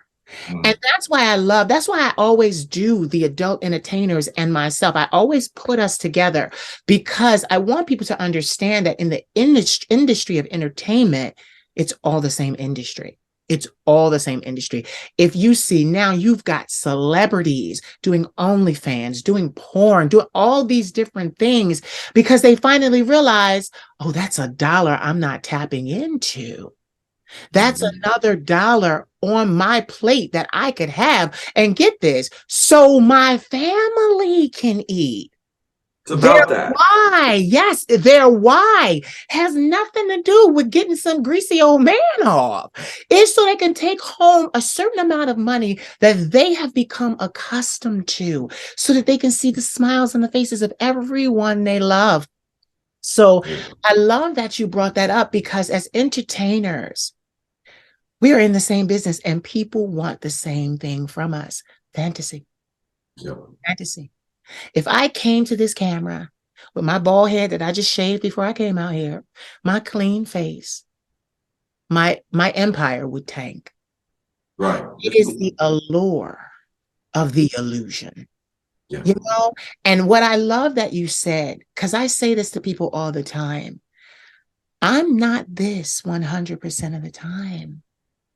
And that's why I always do the adult entertainers and myself. I always put us together because I want people to understand that in the industry of entertainment, it's all the same industry. It's all the same industry. If you see now, you've got celebrities doing OnlyFans, doing porn, doing all these different things because they finally realize, oh, that's a dollar I'm not tapping into. That's another dollar on my plate that I could have. And get this, so my family can eat. It's about that. Why? Yes, their why has nothing to do with getting some greasy old man off. It's so they can take home a certain amount of money that they have become accustomed to, so that they can see the smiles on the faces of everyone they love. So I love that you brought that up, because as entertainers, we are in the same business and people want the same thing from us. Fantasy. Fantasy. If I came to this camera with my bald head that I just shaved before I came out here, my clean face, my empire would tank. Right. It is the allure of the illusion. And what I love that you said, because I say this to people all the time, I'm not this 100% of the time.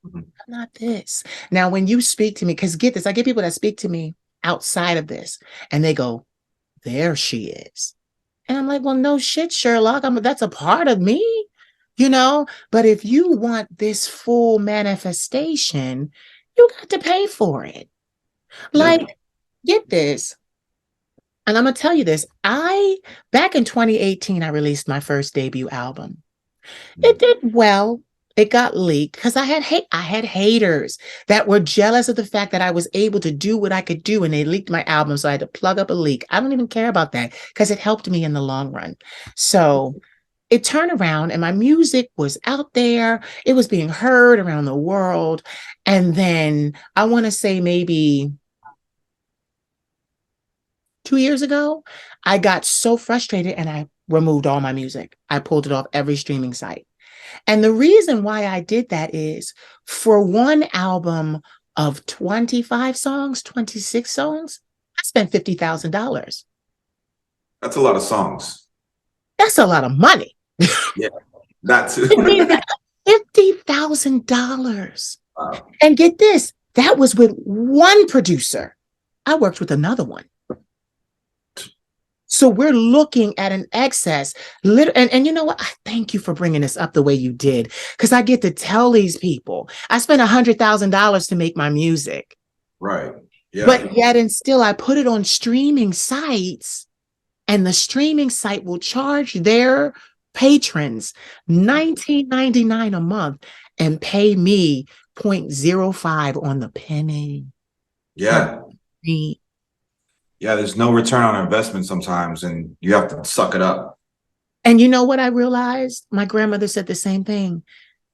I'm not this. Now, when you speak to me, because get this, I get people that speak to me outside of this and they go, there she is. And I'm like, well, no shit, Sherlock. That's a part of me, but if you want this full manifestation, you got to pay for it. Like, get this. And I'm going to tell you this. Back in 2018, I released my first debut album. It did well. It got leaked because I had haters that were jealous of the fact that I was able to do what I could do, and they leaked my album, so I had to plug up a leak. I don't even care about that because it helped me in the long run. So it turned around and my music was out there. It was being heard around the world. And then I want to say maybe 2 years ago, I got so frustrated and I removed all my music. I pulled it off every streaming site. And the reason why I did that is for one album of 25 songs, 26 songs, I spent $50,000. That's a lot of songs. That's a lot of money. Yeah, that too. $50,000. Wow. And get this, that was with one producer. I worked with another one. So we're looking at an excess. And you know what? I thank you for bringing this up the way you did, because I get to tell these people I spent $100,000 to make my music. Right. Yeah. But yet and still, I put it on streaming sites, and the streaming site will charge their patrons $19.99 a month and pay me 0.05 on the penny. Yeah. Yeah, there's no return on investment sometimes, and you have to suck it up. And you know what I realized? My grandmother said the same thing.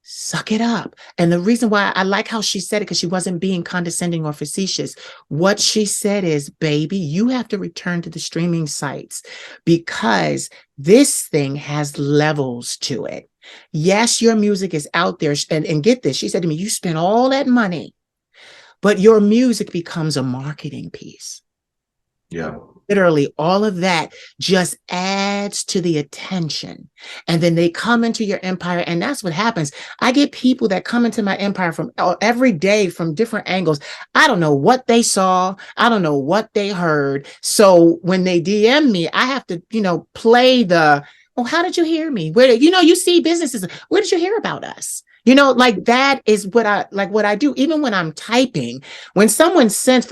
Suck it up. And the reason why I like how she said it, because she wasn't being condescending or facetious. What she said is, baby, you have to return to the streaming sites because this thing has levels to it. Yes, your music is out there. And get this, she said to me, you spent all that money, but your music becomes a marketing piece. Yeah. Literally, all of that just adds to the attention. And then they come into your empire. And that's what happens. I get people that come into my empire from every day from different angles. I don't know what they saw. I don't know what they heard. So when they DM me, I have to, play the, oh, how did you hear me? Where did, you see businesses. Where did you hear about us? Like that is what I do. Even when I'm typing, when someone sends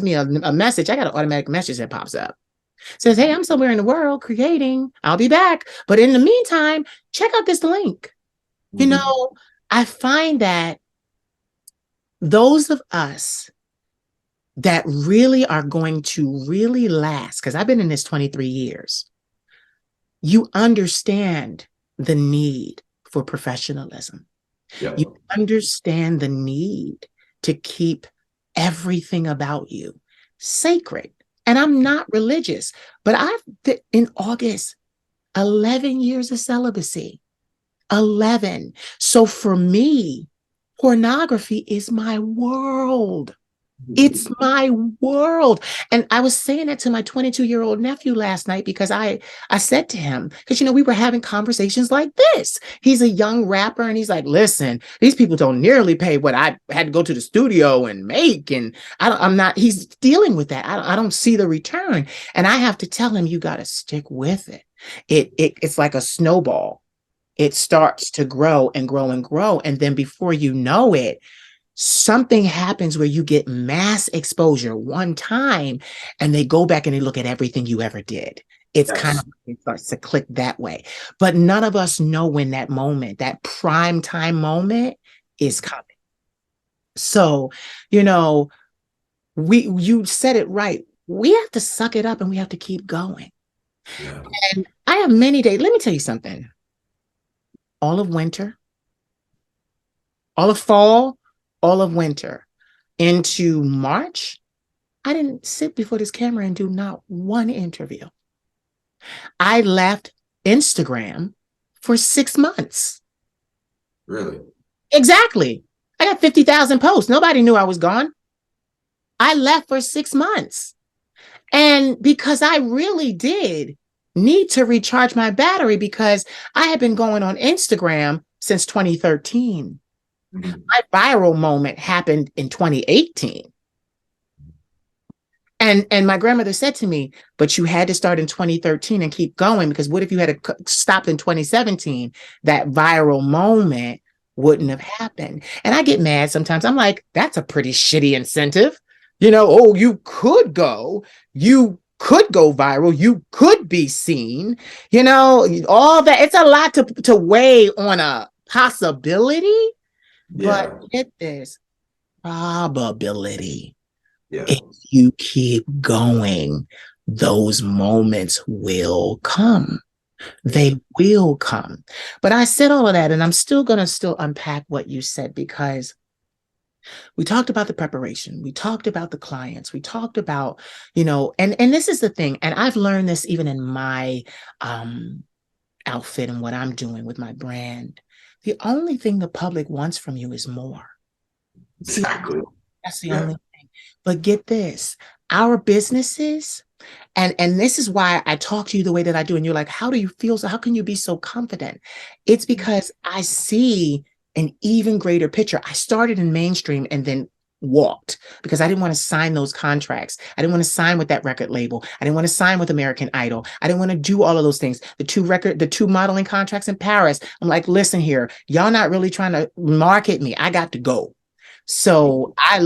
me a message, I got an automatic message that pops up. Says, hey, I'm somewhere in the world creating. I'll be back. But in the meantime, check out this link. Mm-hmm. I find that those of us that really are going to really last, because I've been in this 23 years, you understand the need for professionalism. Yep. You understand the need to keep everything about you sacred. And I'm not religious, but I've in August, 11 years of celibacy. 11. So for me, pornography is my world. It's my world. And I was saying that to my 22-year-old nephew last night because I said to him, because, we were having conversations like this. He's a young rapper and he's like, listen, these people don't nearly pay what I had to go to the studio and make. And he's dealing with that. I don't see the return. And I have to tell him, you got to stick with it. It's like a snowball. It starts to grow and grow and grow. And then before you know it, something happens where you get mass exposure one time and they go back and they look at everything you ever did. It's kind of, it starts to click that way. But none of us know when that moment, that prime time moment is coming. So, you said it right. We have to suck it up and we have to keep going. Yeah. And I have many days. Let me tell you something. All of winter, all of fall, all of winter into March, I didn't sit before this camera and do not one interview. I left Instagram for 6 months. Really? Exactly. I got 50,000 posts. Nobody knew I was gone. I left for 6 months. And because I really did need to recharge my battery, because I had been going on Instagram since 2013. Mm-hmm. My viral moment happened in 2018. And my grandmother said to me, but you had to start in 2013 and keep going, because what if you had stopped in 2017? That viral moment wouldn't have happened. And I get mad sometimes. I'm like, that's a pretty shitty incentive. You could go viral. You could be seen, all that. It's a lot to weigh on a possibility, but Yeah. get this, probability. Yeah. If you keep going, those moments will come. They will come. But I said all of that, and I'm still going to still unpack what you said, because we talked about the preparation, we talked about the clients, we talked about, and this is the thing, and I've learned this even in my um outfit and what I'm doing with my brand. The only thing the public wants from you is more. See, Exactly. that's the Yeah. only thing. But get this, our businesses, and this is why I talk to you the way that I do, and you're like, how do you feel? So how can you be so confident? It's because I see an even greater picture. I started in mainstream and then walked because I didn't want to sign those contracts. I didn't want to sign with that record label. I didn't want to sign with American Idol. I didn't want to do all of those things. The two modeling contracts in Paris. I'm like, listen here, y'all not really trying to market me. I got to go. So I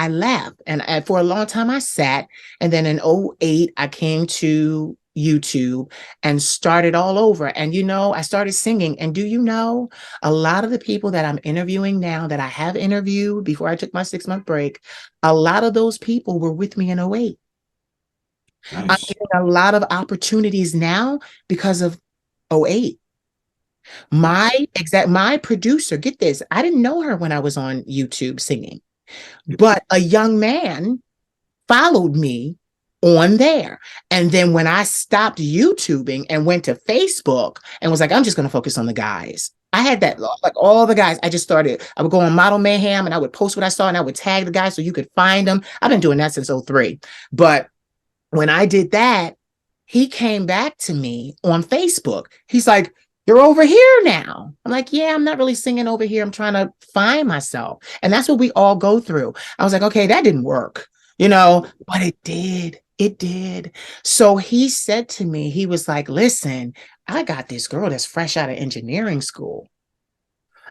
left, and for a long time I sat, and then in '08 I came to YouTube and started all over. And I started singing. And do you know, a lot of the people that I'm interviewing now, that I have interviewed before I took my 6-month break, a lot of those people were with me in '08. I'm Nice. getting a lot of opportunities now because of '08. My producer, get this, I didn't know her when I was on YouTube singing. But a young man followed me on there. And then when I stopped YouTubing and went to Facebook and was like, I'm just going to focus on the guys. I had that, like all the guys. I would go on Model Mayhem and I would post what I saw and I would tag the guys so you could find them. I've been doing that since '03. But when I did that, he came back to me on Facebook. He's like, you're over here now. I'm like, yeah, I'm not really singing over here. I'm trying to find myself. And that's what we all go through. I was like, okay, that didn't work, but it did. It did. So he said to me, he was like, listen, I got this girl that's fresh out of engineering school.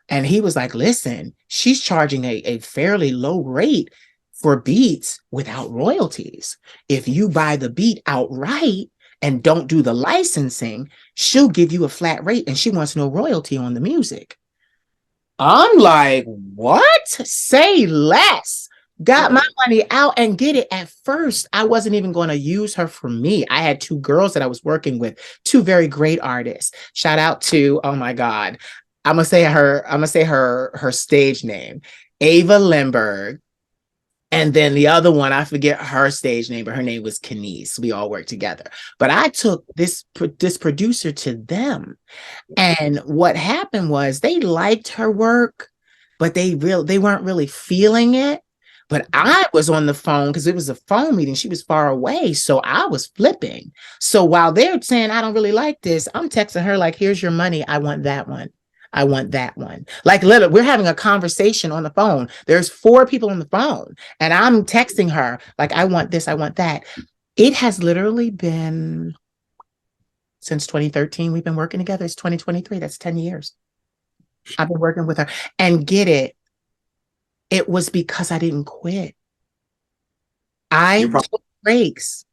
And he was like, listen, she's charging a fairly low rate for beats without royalties. If you buy the beat outright and don't do the licensing, she'll give you a flat rate and she wants no royalty on the music. I'm like, what? Say less. Got my money out and get it. At first, I wasn't even going to use her for me. I had two girls that I was working with, two very great artists. Shout out to, oh my God, I'm gonna say her stage name, Ava Limberg. And then the other one, I forget her stage name, but her name was Kenise. We all worked together. But I took this producer to them. And what happened was they liked her work, but they weren't really feeling it. But I was on the phone because it was a phone meeting. She was far away. So I was flipping. So while they're saying, I don't really like this, I'm texting her like, here's your money. I want that one. I want that one. Like, literally, we're having a conversation on the phone. There's 4 people on the phone, and I'm texting her like, I want this, I want that. It has literally been since 2013. We've been working together. It's 2023. That's 10 years. I've been working with her. And get it, it was because I didn't quit. I took breaks.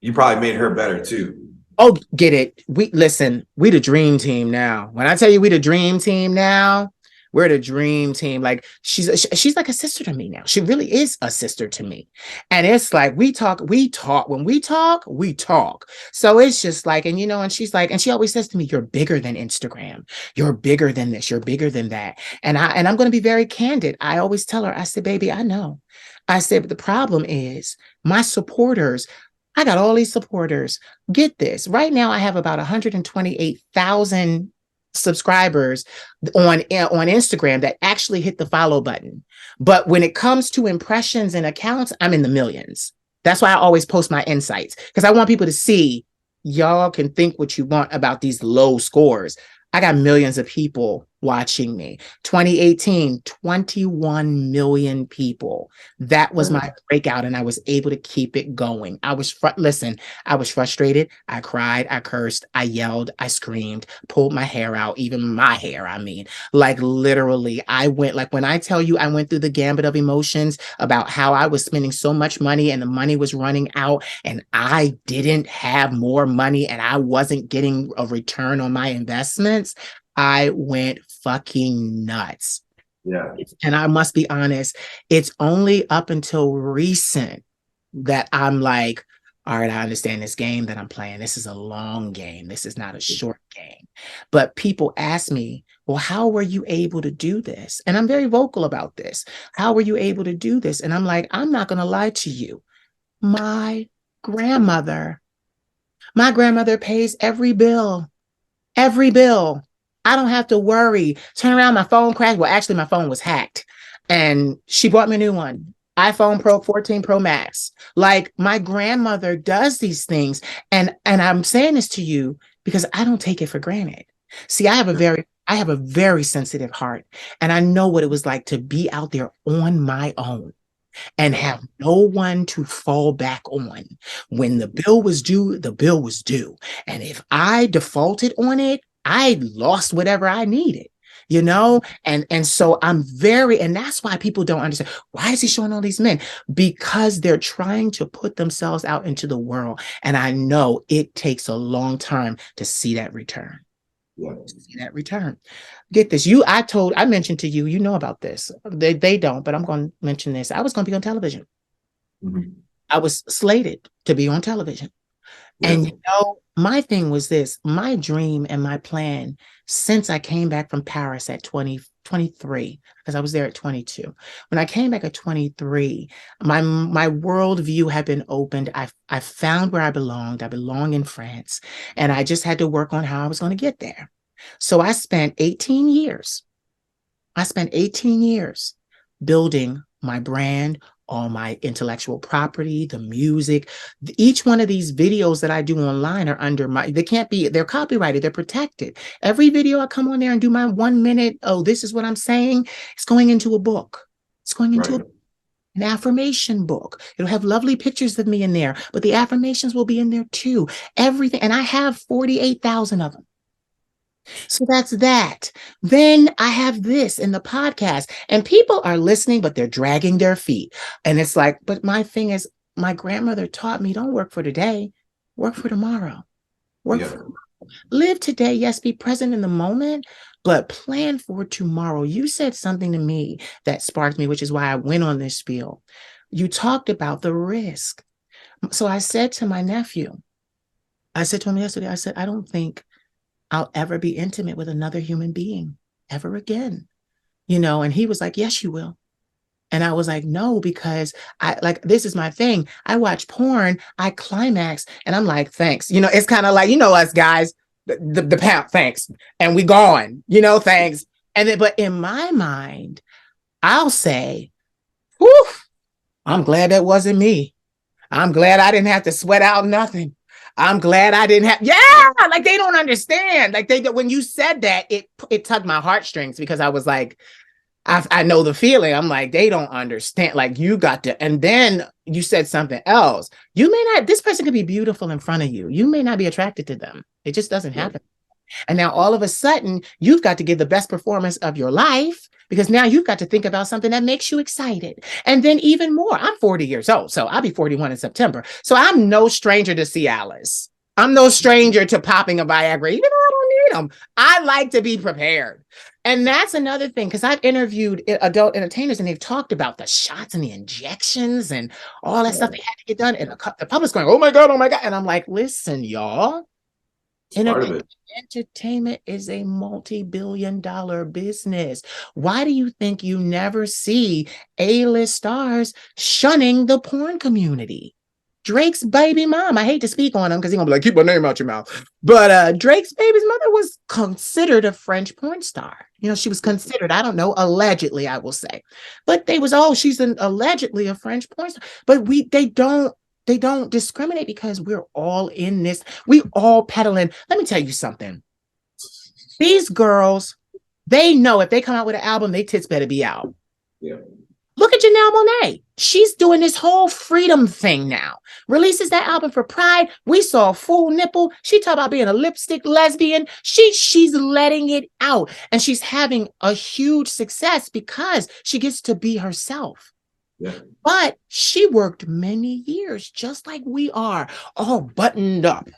You probably made her better too. Oh, get it. We the dream team now. When I tell you we the dream team now, we're the dream team. Like she's like a sister to me now. She really is a sister to me. And it's like we talk. When we talk, we talk. So it's just like, and she's like, and she always says to me, you're bigger than Instagram. You're bigger than this. You're bigger than that. And I'm going to be very candid. I always tell her, I said, baby, I know. I said, but the problem is my supporters. I got all these supporters. Get this. Right now, I have about 128,000 subscribers on Instagram that actually hit the follow button. But when it comes to impressions and accounts, I'm in the millions. That's why I always post my insights, because I want people to see y'all can think what you want about these low scores. I got millions of people watching me. 2018, 21 million people. That was my breakout, and I was able to keep it going. I was frustrated. I cried. I cursed. I yelled. I screamed, pulled my hair out, even my hair. I mean, like literally, when I tell you I went through the gambit of emotions about how I was spending so much money and the money was running out and I didn't have more money and I wasn't getting a return on my investments. I went fucking nuts. Yeah. And I must be honest, it's only up until recent that I'm like, all right, I understand this game that I'm playing. This is a long game. This is not a short game. But people ask me, well, how were you able to do this? And I'm very vocal about this. How were you able to do this? And I'm like, I'm not going to lie to you. My grandmother, my grandmother pays every bill. Every bill. I don't have to worry. Turn around, my phone crashed. Well, actually, my phone was hacked. And she bought me a new one. iPhone Pro 14 Pro Max. Like my grandmother does these things. And I'm saying this to you because I don't take it for granted. See, I have a very sensitive heart. And I know what it was like to be out there on my own and have no one to fall back on. When the bill was due, the bill was due. And if I defaulted on it, I lost whatever I needed, you know? And so and that's why people don't understand. Why is he showing all these men? Because they're trying to put themselves out into the world. And I know it takes a long time to see that return. Yeah. See that return. Get this. I mentioned to you, you know about this. They don't, but I'm going to mention this. I was going to be on television. Mm-hmm. I was slated to be on television. Yeah. And you know, my thing was this, my dream and my plan since I came back from Paris at 23, because I was there at 22. When I came back at 23, my worldview had been opened. I found where I belonged. I belong in France. And I just had to work on how I was going to get there. So I spent 18 years. Building my brand, all my intellectual property, the music. Each one of these videos that I do online are they're copyrighted, they're protected. Every video I come on there and do my 1 minute, oh, this is what I'm saying, it's going into a book. It's going into an affirmation book. It'll have lovely pictures of me in there, but the affirmations will be in there too. Everything. And I have 48,000 of them. So that's that. Then I have this in the podcast, and people are listening, but they're dragging their feet. And it's like, but my thing is, my grandmother taught me, don't work for today, work for tomorrow. Live today. Yes, be present in the moment, but plan for tomorrow. You said something to me that sparked me, which is why I went on this spiel. You talked about the risk. So I said to my nephew, I said to him yesterday, I said, I don't think I'll ever be intimate with another human being ever again, you know? And he was like, yes, you will. And I was like, no, because this is my thing. I watch porn, I climax, and I'm like, thanks. You know, it's kind of like, you know, us guys, the pound, thanks. And we gone, you know, thanks. And then, but in my mind, I'll say, whew, I'm glad that wasn't me. I'm glad I didn't have to sweat out nothing. I'm glad I didn't have, like they don't understand. Like when you said that, it tugged my heartstrings because I was like, I know the feeling. I'm like, they don't understand. Like you got to, and then you said something else. You may not, this person could be beautiful in front of you. You may not be attracted to them. It just doesn't happen. And now all of a sudden you've got to give the best performance of your life because now you've got to think about something that makes you excited. And then even more, I'm 40 years old, so I'll be 41 in September. So I'm no stranger to Cialis. I'm no stranger to popping a Viagra, even though I don't need them. I like to be prepared. And that's another thing, because I've interviewed adult entertainers and they've talked about the shots and the injections and all that stuff they had to get done. And the public's going, oh my God. And I'm like, listen, y'all. Entertainment is a multi-billion-dollar business. Why do you think you never see A-list stars shunning the porn community? Drake's baby mom, I hate to speak on him because he's gonna be like, keep my name out your mouth. But Drake's baby's mother was considered a French porn star. You know, she was considered, I don't know, allegedly, I will say. But she's allegedly a French porn star. But they don't discriminate because we're all in this. We all peddling. Let me tell you something. These girls, they know if they come out with an album, their tits better be out. Yeah. Look at Janelle Monáe. She's doing this whole freedom thing now. Releases that album for Pride. We saw a full nipple. She talked about being a lipstick lesbian. She's letting it out. And she's having a huge success because she gets to be herself. Yeah. But she worked many years, just like we are, all buttoned up.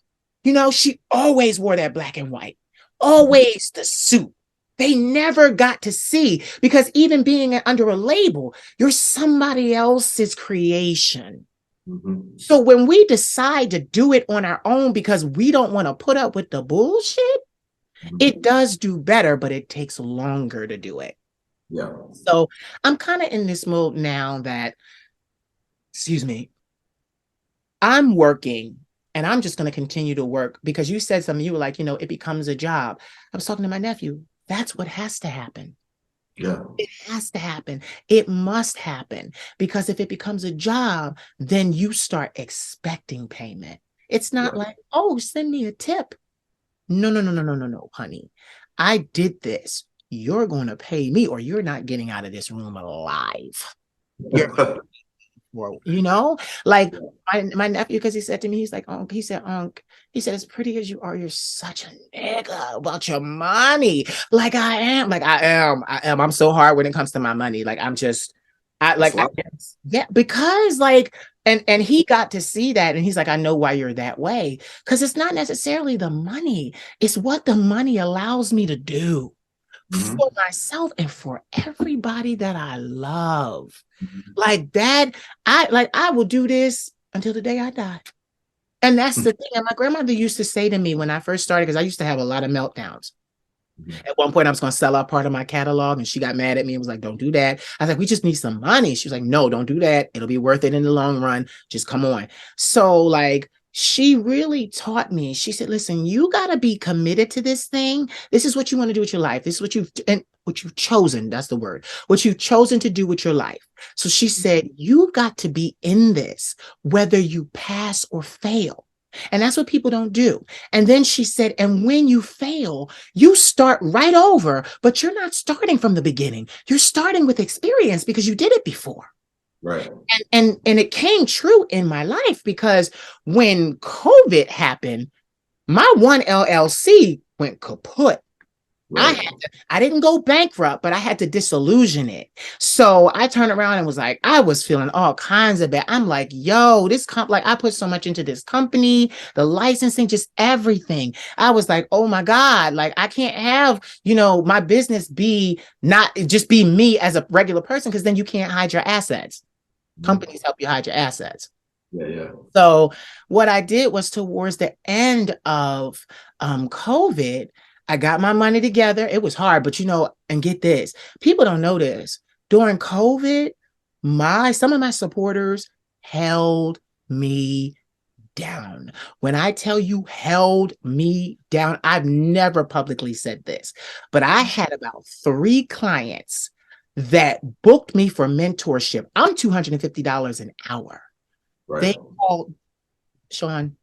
You know, she always wore that black and white, always the suit. They never got to see, because even being under a label, you're somebody else's creation. Mhm. So when we decide to do it on our own because we don't want to put up with the bullshit, Mhm. it does do better, but it takes longer to do it. Yeah. So I'm kind of in this mode now that, excuse me, I'm working and I'm just going to continue to work, because you said something, you were like, it becomes a job. I was talking to my nephew. That's what has to happen. Yeah. It has to happen. It must happen, because if it becomes a job, then you start expecting payment. It's not Yeah. like, oh, send me a tip. No, no, no, no, no, no, no, honey. I did this. You're going to pay me or you're not getting out of this room alive. You're like my nephew, because he said to me, he's like, Unc, he said, as pretty as you are, you're such a nigga about your money. Like I am, I'm so hard when it comes to my money. Like I'm just, yeah, because like, and he got to see that, and he's like, I know why you're that way, because it's not necessarily the money, it's what the money allows me to do for myself and for everybody that I love. Like that, I will do this until the day I die. And that's the thing. And my grandmother used to say to me when I first started, because I used to have a lot of meltdowns. At one point, I was going to sell out part of my catalog, and she got mad at me and was like, don't do that. I was like, we just need some money. She was like, no, don't do that. It'll be worth it in the long run. Just come on. So, like, she really taught me. She said, listen, you got to be committed to this thing. This is what you want to do with your life. This is what you've chosen. That's the word. What you've chosen to do with your life. So she said, you got to be in this, whether you pass or fail. And that's what people don't do. And then she said, and when you fail, you start right over, but you're not starting from the beginning. You're starting with experience because you did it before. Right. And it came true in my life, because when COVID happened, my one LLC went kaput. Right. I didn't go bankrupt, but I had to disillusion it. So I turned around and was like, I was feeling all kinds of bad. I'm like, yo, like I put so much into this company, the licensing, just everything. I was like, oh my God, like I can't have, my business be not just be me as a regular person, because then you can't hide your assets. Companies help you hide your assets. Yeah, yeah. So what I did was, towards the end of COVID, I got my money together. It was hard, but and get this, people don't know this. During COVID, some of my supporters held me down. When I tell you held me down, I've never publicly said this, but I had about 3 clients that booked me for mentorship. I'm $250 an hour. Right. They called, Sean,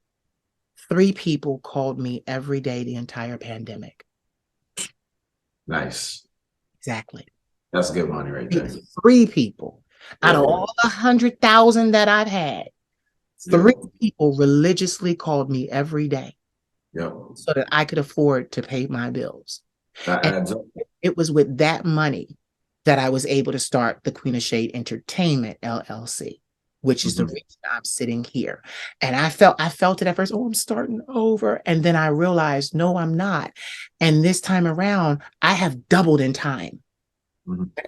3 people called me every day the entire pandemic. Nice. Exactly. That's good money right there. 3 people out of all the 100,000 that I've had. 3 people religiously called me every day so that I could afford to pay my bills. That adds up. It was with that money that I was able to start the Queen of Shade Entertainment LLC, which is the reason I'm sitting here. And I felt it at first, oh, I'm starting over. And then I realized, no, I'm not. And this time around, I have doubled in time.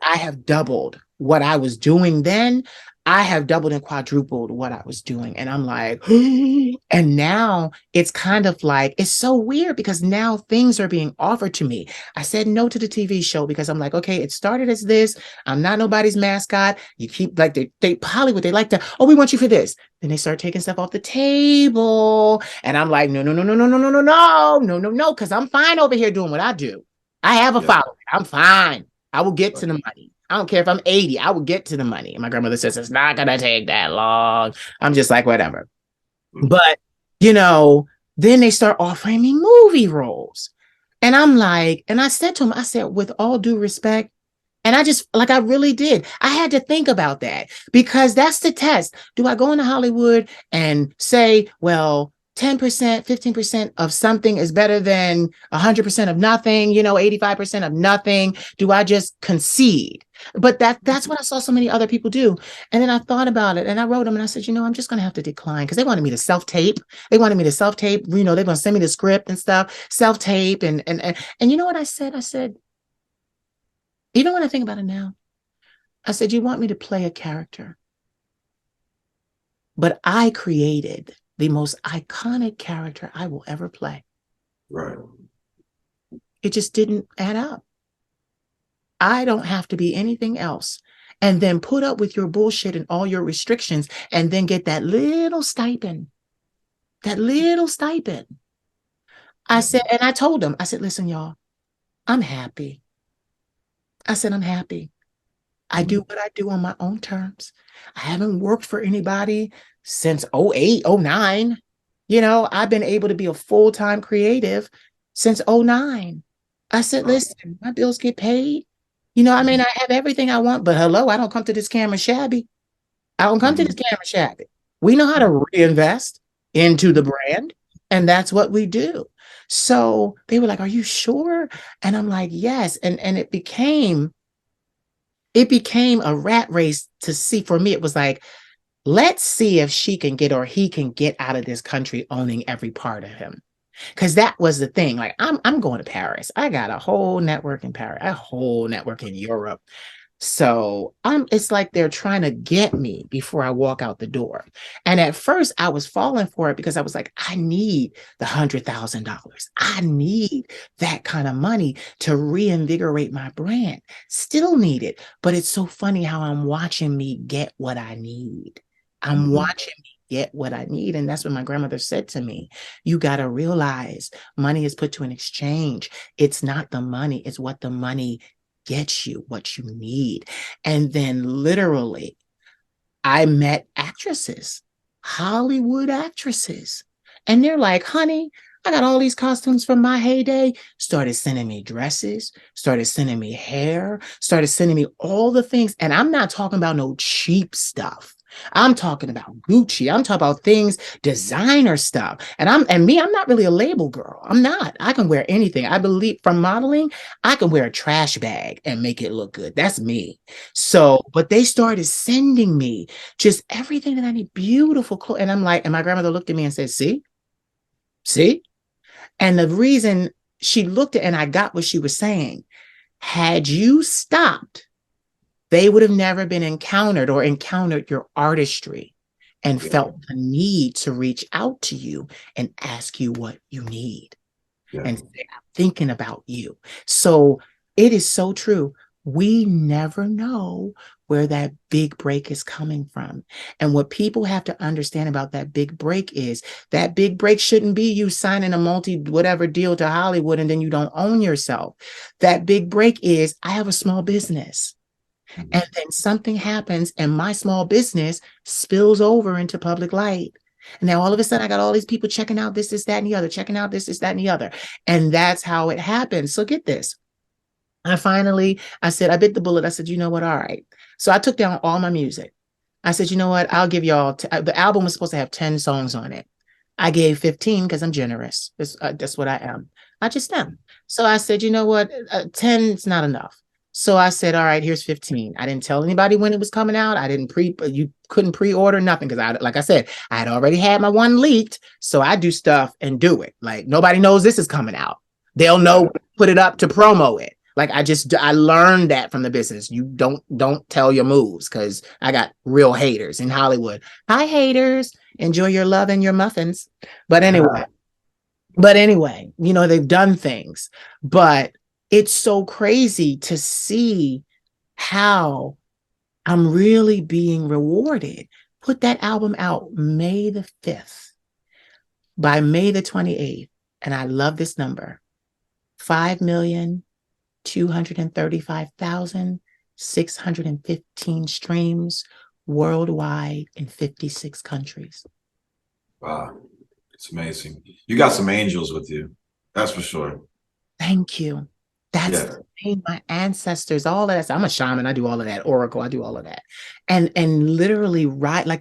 I have doubled what I was doing then. I have doubled and quadrupled what I was doing. And I'm like, and now it's kind of like, it's so weird, because now things are being offered to me. I said no to the TV show because I'm like, okay, it started as this. I'm not nobody's mascot. You keep like they Hollywood, they like to, oh, we want you for this. Then they start taking stuff off the table. And I'm like, no, no, no, no, no, no, no, no, no, no, no, no, because I'm fine over here doing what I do. I have a following. I'm fine. I will get to the money. I don't care if I'm 80, I will get to the money. And my grandmother says, it's not going to take that long. I'm just like, whatever. But, then they start offering me movie roles. And I'm like, and I said to him, I said, with all due respect, and I really did. I had to think about that, because that's the test. Do I go into Hollywood and say, well, 10%, 15% of something is better than 100% of nothing, 85% of nothing? Do I just concede? But that's what I saw so many other people do. And then I thought about it, and I wrote them and I said, I'm just going to have to decline, because they wanted me to self-tape. They're going to send me the script and stuff, self-tape. And you know what I said? I said, Even when I think about it now, I said, you want me to play a character, but I created the most iconic character I will ever play. Right. It just didn't add up. I don't have to be anything else. And then put up with your bullshit and all your restrictions and then get that little stipend. That little stipend. I said, and I told them, I said, listen, y'all, I'm happy. I said, I'm happy. I do what I do on my own terms. I haven't worked for anybody since '08, '09. You know, I've been able to be a full-time creative since '09. I said, listen, my bills get paid. You know, I may not have everything I want, but hello, I don't come to this camera shabby. I don't come to this camera shabby. We know how to reinvest into the brand, and that's what we do. So they were like, are you sure? And I'm like, yes. And it became a rat race to see. For me, it was like, let's see if she can get or he can get out of this country owning every part of him. Because that was the thing. Like, I'm going to Paris. I got a whole network in Paris, a whole network in Europe. So it's like they're trying to get me before I walk out the door. And at first I was falling for it because I was like, I need the $100,000. I need that kind of money to reinvigorate my brand. Still need it. But it's so funny how I'm watching me get what I need. I'm watching me get what I need. And that's what my grandmother said to me. You got to realize money is put to an exchange. It's not the money, it's what the money gets you, what you need. And then literally, I met actresses, Hollywood actresses. And they're like, honey, I got all these costumes from my heyday. Started sending me dresses, started sending me hair, started sending me all the things. And I'm not talking about no cheap stuff. I'm talking about Gucci. I'm talking about things, designer stuff. And I'm not really a label girl. I'm not. I can wear anything. I believe from modeling, I can wear a trash bag and make it look good. That's me. So, but they started sending me just everything that I need, beautiful clothes. And I'm like, and my grandmother looked at me and said, see? And the reason she looked at, and I got what she was saying, had you stopped, they would have never been encountered or encountered your artistry and felt the need to reach out to you and ask you what you need and say, I'm thinking about you. So it is so true. We never know where that big break is coming from. And what people have to understand about that big break is that big break shouldn't be you signing a whatever deal to Hollywood and then you don't own yourself. That big break is, I have a small business. And then something happens and my small business spills over into public light. And now all of a sudden I got all these people checking out this, that, and the other, checking out this, that, and the other. And that's how it happens. So get this. I said, I bit the bullet. I said, you know what? All right. So I took down all my music. I said, you know what? I'll give y'all, the album was supposed to have 10 songs on it. I gave 15 because I'm generous. That's what I am. I just am. So I said, you know what? 10 is not enough. So I said, all right, here's 15. I didn't tell anybody when it was coming out. You couldn't pre-order nothing because like I said, I had already had my one leaked. So I do stuff and do it. Like nobody knows this is coming out. They'll know, put it up to promo it. Like I learned that from the business. You don't tell your moves because I got real haters in Hollywood. Hi haters, enjoy your love and your muffins. But anyway, you know, they've done things, but it's so crazy to see how I'm really being rewarded. Put that album out May the 5th. By May the 28th, and I love this number, 5,235,615 streams worldwide in 56 countries. Wow, it's amazing. You got some angels with you, that's for sure. Thank you. That's my ancestors, all of that. I'm a shaman. I do all of that. Oracle. I do all of that. And literally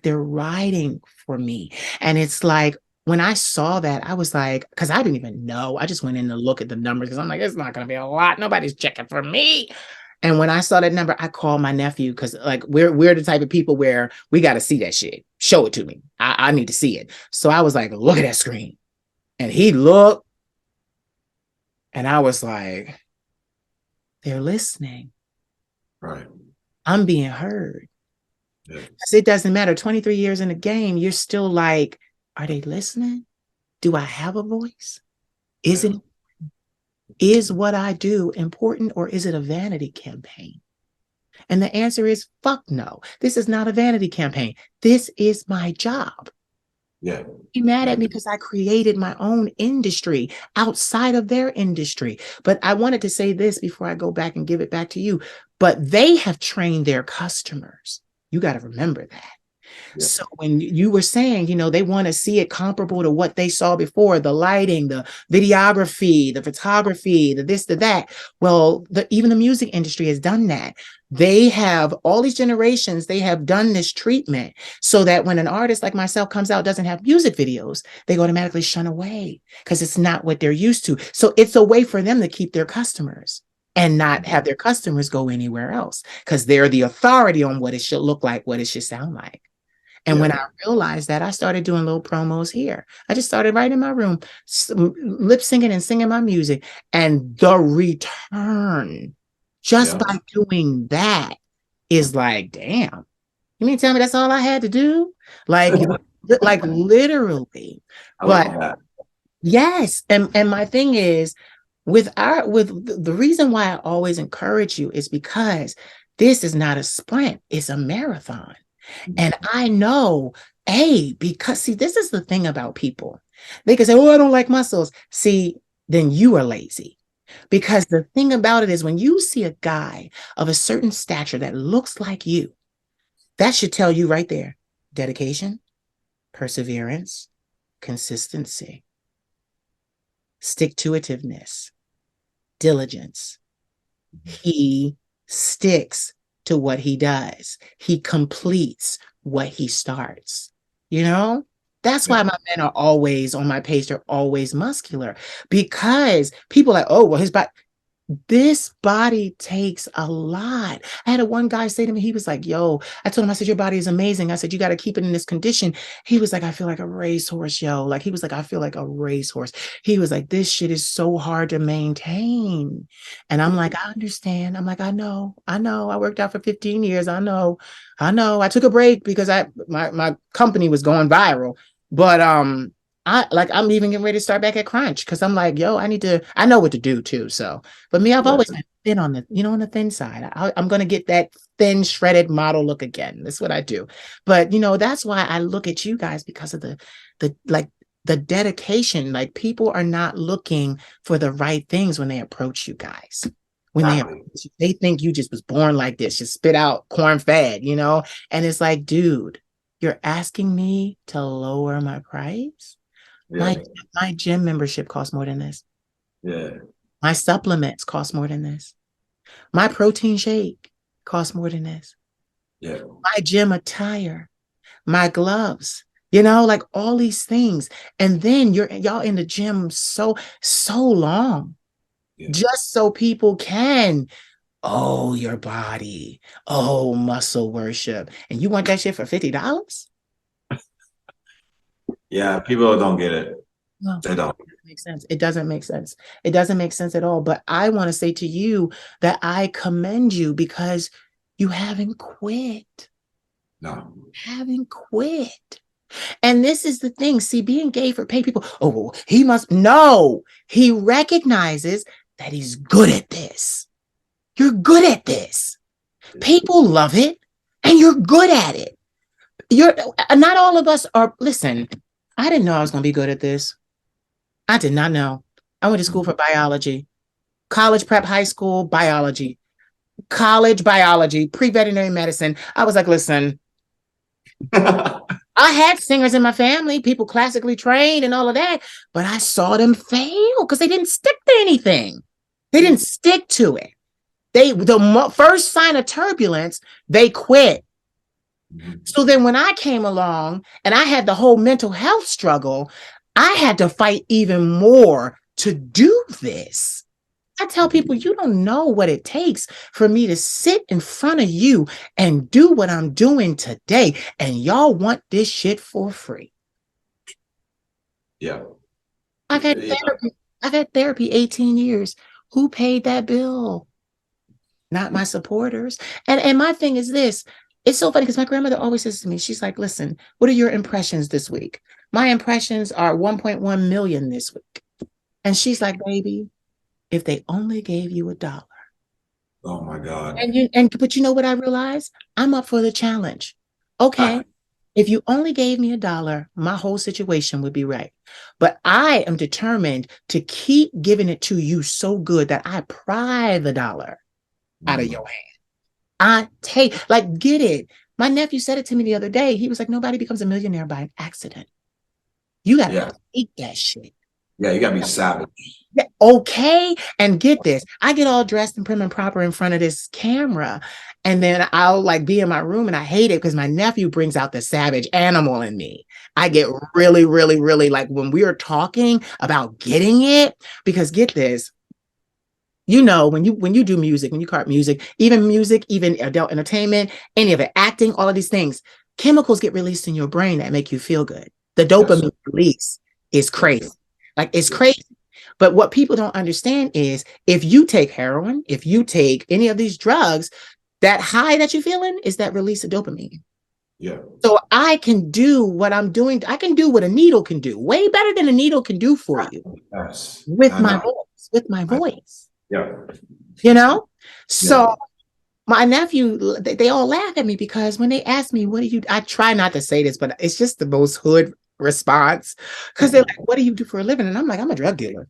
they're riding for me. And it's like, when I saw that, I was like, because I didn't even know. I just went in to look at the numbers because I'm like, it's not going to be a lot. Nobody's checking for me. And when I saw that number, I called my nephew because like we're the type of people where we got to see that shit. Show it to me. I need to see it. So I was like, look at that screen. And he looked. And I was like, they're listening. Right. I'm being heard. Yeah. It doesn't matter. 23 years in the game, you're still like, are they listening? Do I have a voice? Is Yeah. it, is what I do important, or is it a vanity campaign? And the answer is fuck no. This is not a vanity campaign. This is my job. Yeah. Be mad Yeah. at me because I created my own industry outside of their industry. But I wanted to say this before I go back and give it back to you. But they have trained their customers. You got to remember that. Yeah. So when you were saying, they want to see it comparable to what they saw before, the lighting, the videography, the photography, the this, the that. Well, even the music industry has done that. They have all these generations, they have done this treatment so that when an artist like myself comes out, doesn't have music videos, they automatically shun away because it's not what they're used to. So it's a way for them to keep their customers and not have their customers go anywhere else because they're the authority on what it should look like, what it should sound like. And when I realized that, I started doing little promos here. I just started right in my room, lip singing and singing my music. And the return, just by doing that, is like, damn. You mean tell me that's all I had to do? Like, like literally. I But love that. yes, and my thing is, with the reason why I always encourage you is because this is not a sprint; it's a marathon. And I know, because see, this is the thing about people. They can say, oh, I don't like muscles. See, then you are lazy. Because the thing about it is when you see a guy of a certain stature that looks like you, that should tell you right there, dedication, perseverance, consistency, stick-to-itiveness, diligence. He sticks to what he does. He completes what he starts. That's why my men are always on my page. They're always muscular because people are like, oh, well, his body. This body takes a lot. I had one guy say to me, he was like, yo, I told him, I said, your body is amazing. I said, you got to keep it in this condition. He was like, I feel like a racehorse, yo. Like, he was like, I feel like a racehorse. He was like, this shit is so hard to maintain. And I'm like, I understand. I'm like, I know. I worked out for 15 years. I know. I took a break because my company was going viral. But I'm even getting ready to start back at Crunch because I'm like, yo, I know what to do too. So, but me, I've always been thin on the thin side. I'm going to get that thin, shredded model look again. That's what I do. But, that's why I look at you guys because of the dedication. Like, people are not looking for the right things when they approach you guys. When they think you just was born like this, just spit out corn fed, and it's like, dude, you're asking me to lower my price? My gym membership costs more than this. Yeah. My supplements cost more than this. My protein shake costs more than this. Yeah. My gym attire, my gloves, like all these things. And then y'all in the gym so long, just so people can, oh, your body, oh, muscle worship. And you want that shit for $50? Yeah, people don't get it. No, they don't. Make sense. It doesn't make sense. It doesn't make sense at all. But I want to say to you that I commend you because you haven't quit. No. Haven't quit. And this is the thing. See, being gay for pay people, oh, well, he must know. He recognizes that he's good at this. You're good at this. People love it, and you're good at it. You're not all of us are. Listen, I didn't know I was going to be good at this. I did not know. I went to school for biology, college prep, high school, biology, college biology, pre-veterinary medicine. I was like, listen, I had singers in my family, people classically trained and all of that, but I saw them fail because they didn't stick to anything. They didn't stick to it. The first sign of turbulence, they quit. So then when I came along and I had the whole mental health struggle, I had to fight even more to do this. I tell people, you don't know what it takes for me to sit in front of you and do what I'm doing today. And y'all want this shit for free. Yeah. I've had therapy 18 years. Who paid that bill? not my supporters. And my thing is this. It's so funny because my grandmother always says to me, she's like, listen, what are your impressions this week? My impressions are 1.1 million this week. And she's like, baby, if they only gave you $1. Oh my God. But you know what I realized? I'm up for the challenge. Okay. If you only gave me $1, my whole situation would be right. But I am determined to keep giving it to you so good that I pry the dollar out of your hand. I take, like, get it. My nephew said it to me the other day. He was like, nobody becomes a millionaire by an accident. You got to eat that shit. Yeah, you gotta be savage. Okay. And get this. I get all dressed and prim and proper in front of this camera. And then I'll like be in my room and I hate it because my nephew brings out the savage animal in me. I get really, really, really like when we are talking about getting it, because get this, you know, when you do music, when you cart music, even adult entertainment, any of it, acting, all of these things, chemicals get released in your brain that make you feel good. The dopamine release is crazy. Like it's crazy. But what people don't understand is if you take heroin, if you take any of these drugs, that high that you're feeling is that release of dopamine. Yeah. So I can do what I'm doing. I can do what a needle can do, way better than a needle can do for you. Yes. With my voice, with my voice. Yeah. You know? So my nephew, they all laugh at me because when they ask me, what do you, I try not to say this, but it's just the most hood response. Because they're like, what do you do for a living? And I'm like, I'm a drug dealer.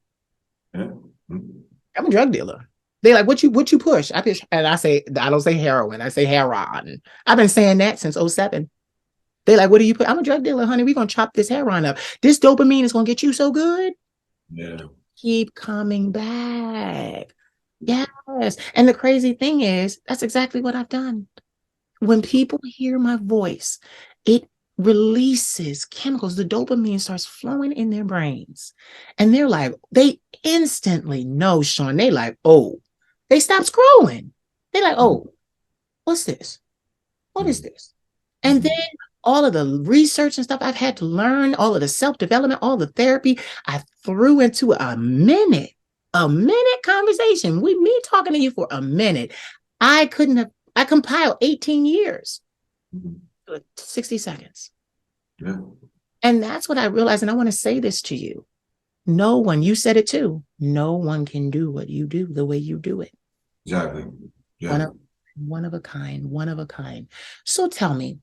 Yeah. I'm a drug dealer. They like, what you push? I push, and I say, I don't say heroin, I say heroin. I've been saying that since 2007. They like, what do you put? I'm a drug dealer, honey. We're gonna chop this heroin up. This dopamine is gonna get you so good. Yeah. Keep coming back. Yes. And the crazy thing is, that's exactly what I've done. When people hear my voice, it releases chemicals. The dopamine starts flowing in their brains. And they're like, they instantly know, Sean. They like, oh, they stop scrolling. They're like, oh, what's this? What is this? And then all of the research and stuff I've had to learn, all of the self-development, all the therapy, I threw into a minute conversation. Me talking to you for a minute. I compiled 18 years, 60 seconds. Yeah. And that's what I realized. And I want to say this to you. No one, you said it too. No one can do what you do the way you do it. Exactly. Yeah. One of a kind. So tell me,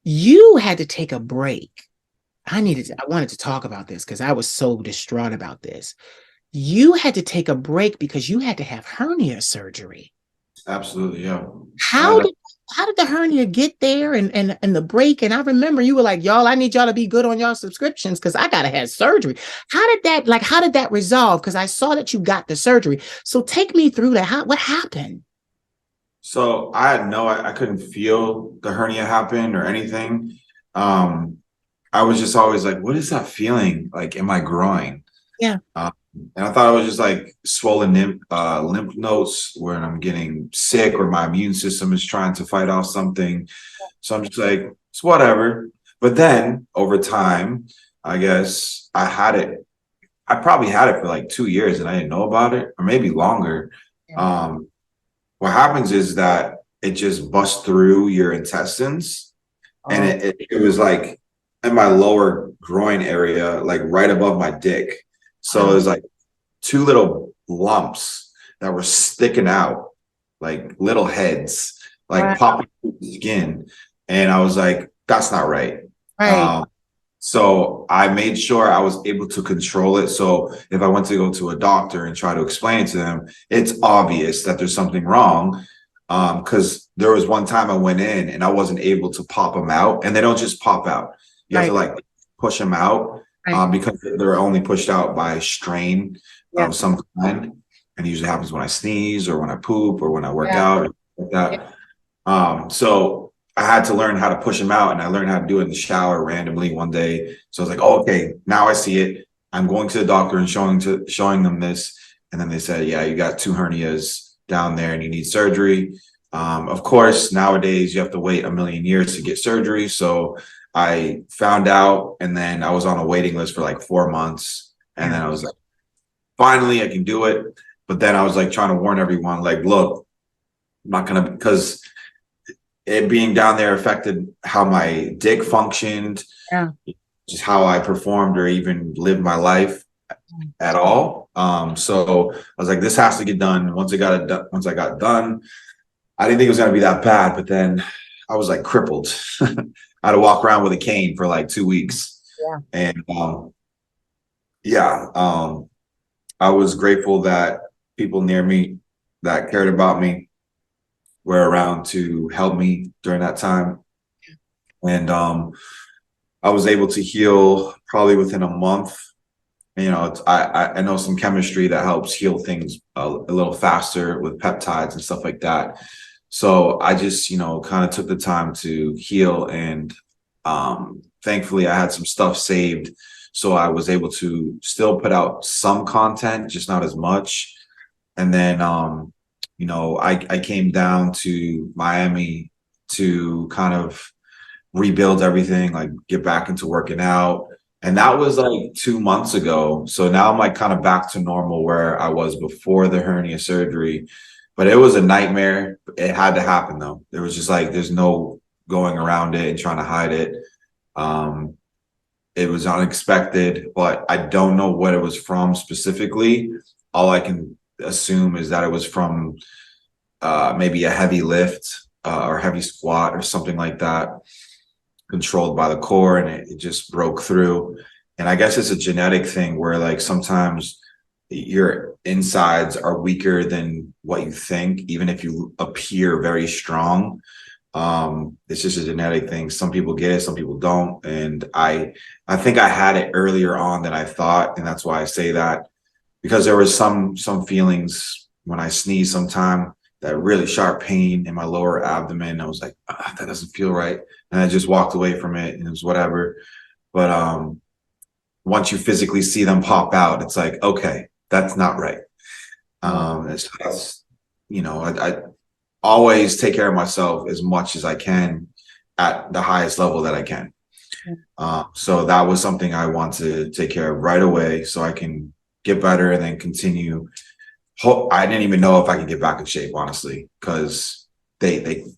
you had to take a break. I wanted to talk about this because I was so distraught about this. You had to take a break because you had to have hernia surgery. Absolutely. Yeah. How did the hernia get there and the break? And I remember you were like, y'all, I need y'all to be good on y'all subscriptions because I gotta have surgery. How did that resolve? Because I saw that you got the surgery. So take me through that. What happened? So I couldn't feel the hernia happen or anything. I was just always like, what is that feeling like in my groin? Yeah. And I thought it was just like swollen lymph nodes when I'm getting sick or my immune system is trying to fight off something. So I'm just like, it's whatever. But then over time, I guess I probably had it for like 2 years and I didn't know about it, or maybe longer. Yeah. What happens is that it just busts through your intestines. And it was like in my lower groin area, like right above my dick. So it was like 2 little lumps that were sticking out, like little heads, like popping through the skin. And I was like, that's not right. So I made sure I was able to control it. So if I went to go to a doctor and try to explain to them, it's obvious that there's something wrong. Because there was one time I went in and I wasn't able to pop them out, and they don't just pop out. You have to like push them out. Because they're only pushed out by strain of some kind. And it usually happens when I sneeze or when I poop or when I work out or like that. So I had to learn how to push them out, and I learned how to do it in the shower randomly one day. So I was like, oh, okay, now I see it. I'm going to the doctor and showing them this. And then they said, yeah, you got 2 hernias down there and you need surgery. Of course, nowadays you have to wait a million years to get surgery. So I found out, and then I was on a waiting list for like 4 months. And then I was like, finally, I can do it. but then I was like trying to warn everyone, like, look, I'm not gonna, because it being down there affected how my dick functioned, Yeah. just how I performed or even lived my life at all. So I was like, this has to get done. Once once I got done, I didn't think it was gonna be that bad, but then I was like crippled. I had to walk around with a cane for like 2 weeks. Yeah. And yeah, I was grateful that people near me that cared about me were around to help me during that time. And I was able to heal probably within a month. I know some chemistry that helps heal things a little faster with peptides and stuff like that. So I just, kind of took the time to heal, and thankfully I had some stuff saved. So I was able to still put out some content, just not as much. And then, I came down to Miami to kind of rebuild everything, like get back into working out. And that was like 2 months ago. So now I'm like kind of back to normal where I was before the hernia surgery. But it was a nightmare. It had to happen though. There was just like, there's no going around it and trying to hide it. It was unexpected, but I don't know what it was from specifically. All I can assume is that it was from maybe a heavy lift or heavy squat or something like that, controlled by the core, and it just broke through. And I guess it's a genetic thing where like sometimes your insides are weaker than what you think, even if you appear very strong. It's just a genetic thing. Some people get it, some people don't. And I think I had it earlier on than I thought. And that's why I say that, because there was some feelings when I sneezed sometime, that really sharp pain in my lower abdomen. I was like, that doesn't feel right. And I just walked away from it, and it was whatever. But once you physically see them pop out, it's like, okay, that's not right. I always take care of myself as much as I can at the highest level that I can. So that was something I want to take care of right away so I can get better and then continue. I didn't even know if I could get back in shape, honestly, because there's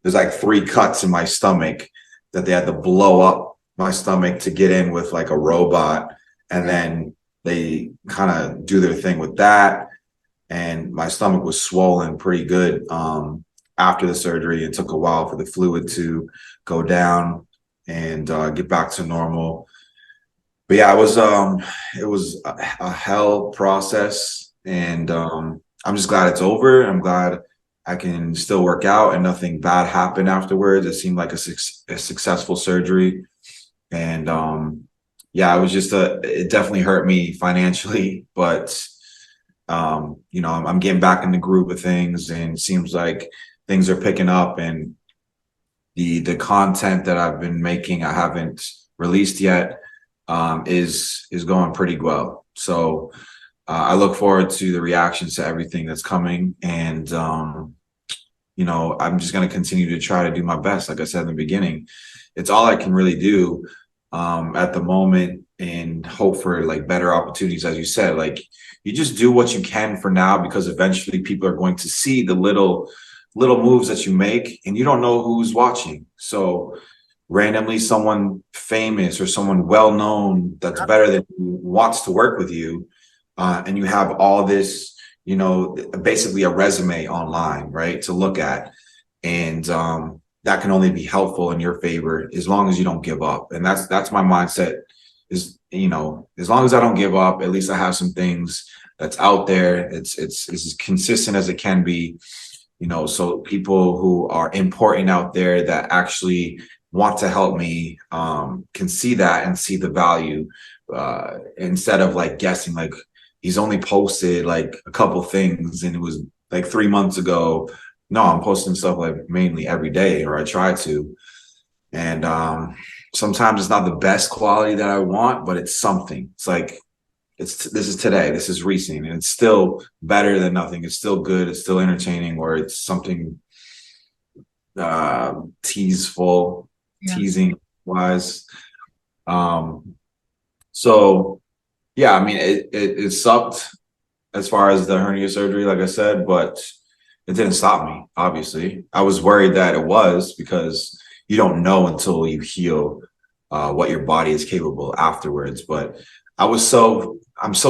like 3 cuts in my stomach that they had to blow up my stomach to get in with like a robot. And then they kind of do their thing with that. And my stomach was swollen pretty good after the surgery. It took a while for the fluid to go down and get back to normal. But yeah, it was a hell process. And I'm just glad it's over. I'm glad I can still work out and nothing bad happened afterwards. It seemed like a successful surgery. And yeah, it was just it definitely hurt me financially, but I'm getting back in the groove of things, and it seems like things are picking up, and the content that I've been making, I haven't released yet, is going pretty well. So I look forward to the reactions to everything that's coming. And, I'm just going to continue to try to do my best. Like I said in the beginning, it's all I can really do at the moment, and hope for like better opportunities. As you said, like you just do what you can for now, because eventually people are going to see the little moves that you make, and you don't know who's watching. So randomly someone famous or someone well-known that's better than you wants to work with you. And you have all this, basically a resume online, right, to look at. And that can only be helpful in your favor as long as you don't give up. And that's my mindset is, as long as I don't give up, at least I have some things that's out there. It's as consistent as it can be, so people who are important out there that actually want to help me can see that and see the value, instead of like guessing, like, he's only posted like a couple things and it was like 3 months ago. No, I'm posting stuff like mainly every day, or I try to. And sometimes it's not the best quality that I want, but it's something. It's like, this is today, this is recent, and it's still better than nothing. It's still good, it's still entertaining, or it's something teasing wise. So yeah, I mean, it sucked as far as the hernia surgery, like I said, but it didn't stop me, obviously. I was worried that it was because you don't know until you heal what your body is capable afterwards. But I'm so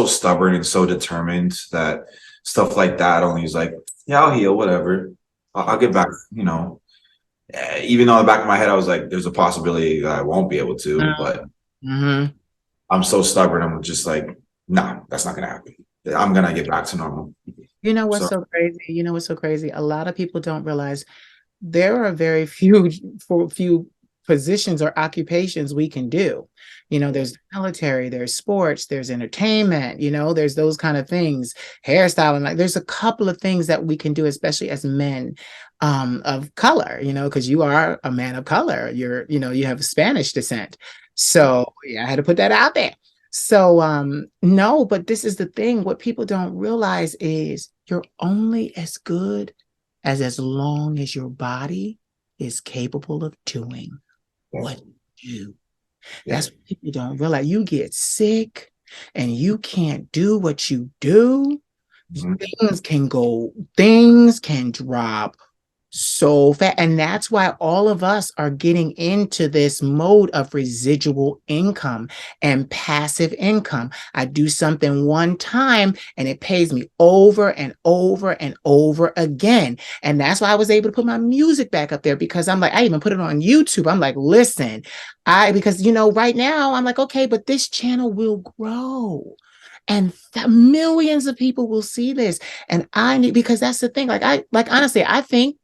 stubborn and so determined that stuff like that only is like, yeah, I'll heal, whatever. I'll get back, you know. Even though in the back of my head, I was like, there's a possibility that I won't be able to, but Mm-hmm. I'm so stubborn. I'm just like, nah, that's not gonna happen. I'm gonna get back to normal. You know what's So so crazy? You know what's so crazy? A lot of people don't realize there are very few positions or occupations we can do. You know, there's the military, there's sports, there's entertainment, you know, there's those kind of things, hairstyling. Like there's a couple of things that we can do, especially as men of color, you know, because you are a man of color. You're, you know, you have Spanish descent. So yeah, I had to put that out there. So no, but this is the thing. What people don't realize is you're only as good as long as your body is capable of doing what you do. yeah. That's what people don't realize. You get sick and you can't do what you do. Mhm. Things can drop so fast. And that's why all of us are getting into this mode of residual income and passive income. I do something one time and it pays me over and over and over again. And that's why I was able to put my music back up there because I'm like, I even put it on YouTube. I'm like, listen, because you know, right now I'm like, okay, but this channel will grow. And millions of people will see this. And I need, because that's the thing. Like honestly, I think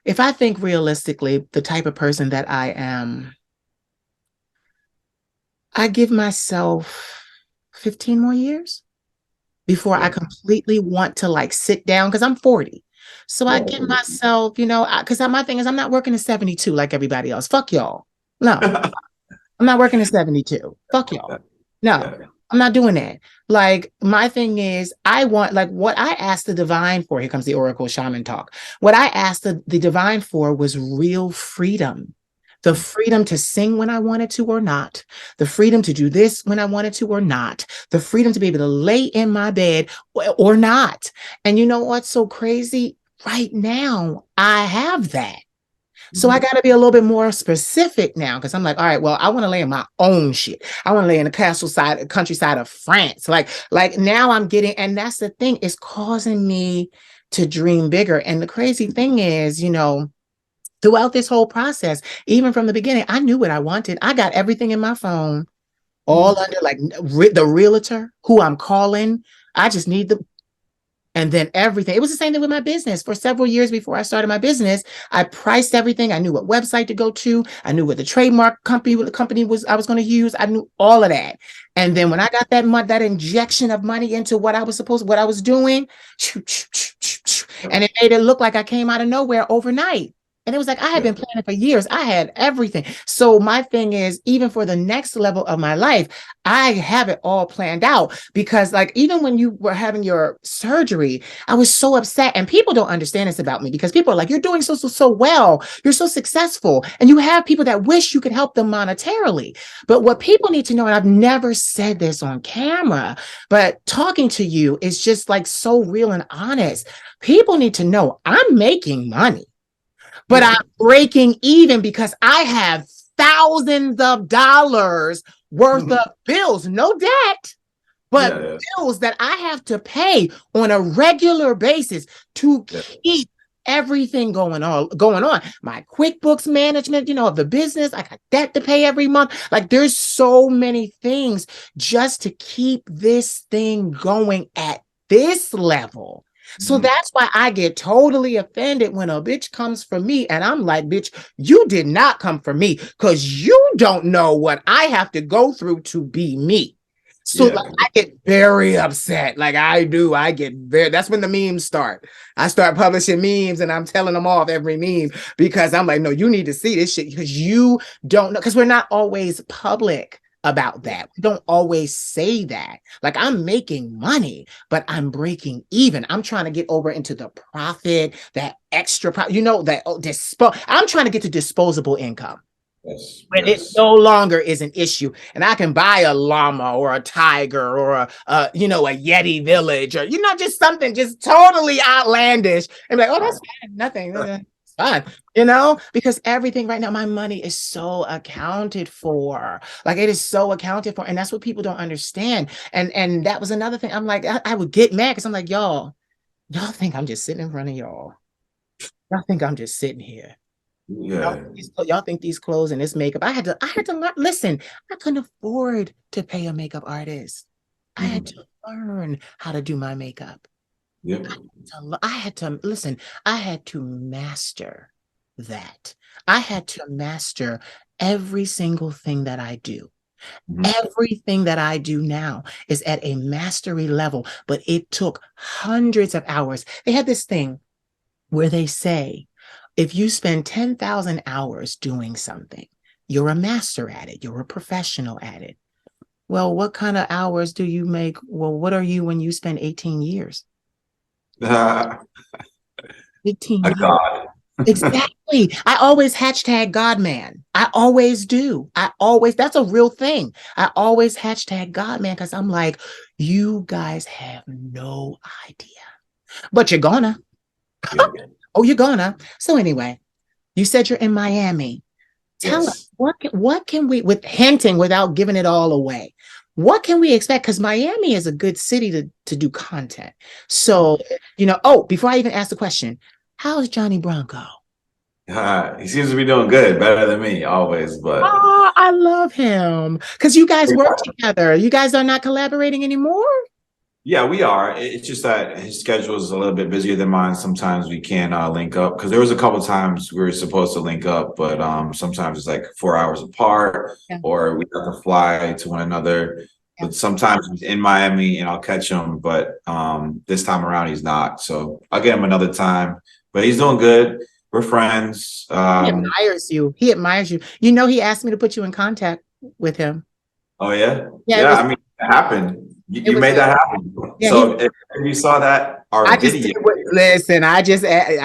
if I think realistically, the type of person that I am, I give myself 15 more years before I Yeah. completely want to like sit down because I'm 40. So I give Whoa. myself, you know, because my thing is I'm not working at 72 like everybody else. Fuck y'all. No, I'm not working at 72. Fuck y'all. No, Yeah. I'm not doing that. Like, my thing is, I want, like, what I asked the divine for, here comes the Oracle Shaman talk. What I asked the divine for was real freedom. The freedom to sing when I wanted to or not. The freedom to do this when I wanted to or not. The freedom to be able to lay in my bed or not. And you know what's so crazy? Right now, I have that. So I Mhm. got to be a little bit more specific now because I'm like, all right, well, I want to lay in my own shit. I want to lay in the countryside of France. Like now I'm getting, and that's the thing, it's causing me to dream bigger. And the crazy thing is, you know, throughout this whole process, even from the beginning, I knew what I wanted. I got everything in my phone, all Mhm. under like the realtor who I'm calling. I just need the and then everything. It was the same thing with my business. For several years before I started my business, I priced everything. I knew what website to go to. I knew what the trademark company, what the company was I was going to use. I knew all of that. And then when I got that injection of money into what I was doing, and it made it look like I came out of nowhere overnight. And it was like I had Yeah. been planning for years. I had everything. So my thing is, even for the next level of my life, I have it all planned out because, like, even when you were having your surgery, I was so upset. And people don't understand this about me because people are like, you're doing so well. You're so successful. And you have people that wish you could help them monetarily. But what people need to know, and I've never said this on camera, but talking to you is just like so real and honest. People need to know I'm making money, but I'm Yeah. breaking even because I have thousands of dollars worth of Mhm. bills, no debt, but Yeah. Yeah. bills that I have to pay on a regular basis to Yeah. keep everything going on. My QuickBooks management, you know, of the business, I got debt to pay every month. Like there's so many things just to keep this thing going at this level. So Mhm. that's why I get totally offended when a bitch comes for me and I'm like, bitch, you did not come for me because you don't know what I have to go through to be me. So like Yeah. I get very upset. Like I do. I get very that's when the memes start. I start publishing memes and I'm telling them off every meme because I'm like, no, you need to see this shit because you don't know because we're not always public about Yeah. that. We don't always say that. Like I'm making money, but I'm breaking even. I'm trying to get over into the profit, that extra profit, you know, that I'm trying to get to disposable income. Yes, When it yes. no longer is an issue, and I can buy a llama or a tiger or a a Yeti village, or just something just totally outlandish, and be like, oh, that's fine, nothing, it's fine, because everything right now, my money is so accounted for, like it is so accounted for, and that's what people don't understand. And that was another thing. I'm like, I would get mad because I'm like, y'all think I'm just sitting in front of y'all. Y'all think I'm just sitting here. Yeah. Y'all think these clothes and this makeup. I had to learn. Listen, I couldn't afford to pay a makeup artist. I had Mhm. to learn how to do my makeup. Yep. I had to listen. I had to master that. I had to master every single thing that I do. Mhm. Everything that I do now is at a mastery level, but it took hundreds of hours. They had this thing where they say, if you spend 10,000 hours doing something, you're a master at it, you're a professional at it. Well, what kind of hours do you make? Well, what are you when you spend 18 years? A 15 years. god. Exactly. I always hashtag God man. I always do. That's a real thing. I always hashtag God man because I'm like, you guys have no idea, but you're gonna. Yep. Oh, you're gonna. So anyway, you said you're in Miami. Tell us Yes. what can we, with hinting without giving it all away, what can we expect? Because Miami is a good city to do content. So, before I even ask the question, how's Johnny Bronco? He seems to be doing good, better than me always, but Oh, I love him. Because you guys work together. You guys are not collaborating anymore? yeah, we are. It's just that his schedule is a little bit busier than mine. Sometimes we can't link up because there was a couple times we were supposed to link up, but sometimes it's like 4 hours apart, Yeah. or we have to fly to one another. Yeah. But sometimes he's in Miami and I'll catch him, but this time around he's not. So I'll get him another time. But he's doing good. We're friends. He admires you. He admires you. He asked me to put you in contact with him. Oh yeah, Yeah, yeah. I mean, it happened. it You was, made that happen. yeah, So if you saw that I our just did video, listen, I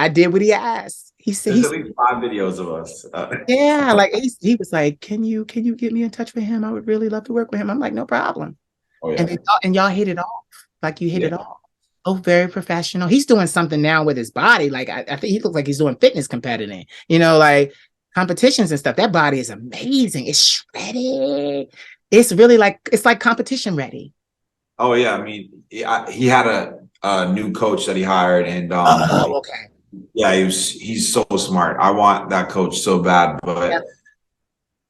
did what he asked. He said, there's at least 5 videos of us. yeah, like he was like, can you get me in touch with him? I would really love to work with him. I'm like, no problem. Oh And yeah, y'all hit it off. Like you hit yeah. it off. Oh, very professional. He's doing something now with his body. Like I think he looks like he's doing fitness competitive, like competitions and stuff. That body is amazing. It's shredded. It's like competition ready. Oh yeah. I mean, he had a new coach that he hired, and Oh, okay. yeah, he's so smart. I want that coach so bad, Yeah. but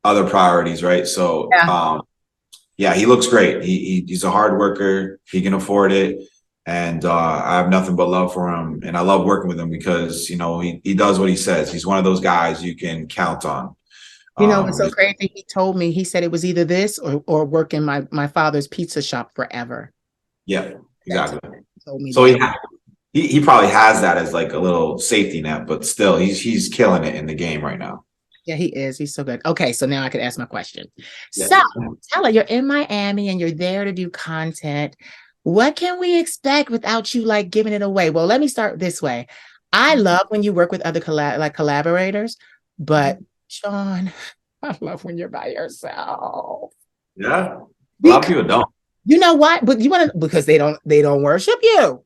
other priorities, right? So Yeah. yeah, he looks great. He's a hard worker. He can afford it. And I have nothing but love for him. And I love working with him because, he does what he says. He's one of those guys you can count on. What's so crazy? He told me, he said it was either this or work in my father's pizza shop forever. Yeah, That's exactly. he told me So that. he probably has that as like a little safety net, but still he's killing it in the game right now. Yeah, he is. He's so good. Okay, so now I can ask my question. So Yes. tell her you're in Miami and you're there to do content. What can we expect without you like giving it away? Well, let me start this way. I love when you work with other collaborators, but Sean, I love when you're by yourself. Yeah. A lot of Because people don't. you know what? But you want to because they don't worship you.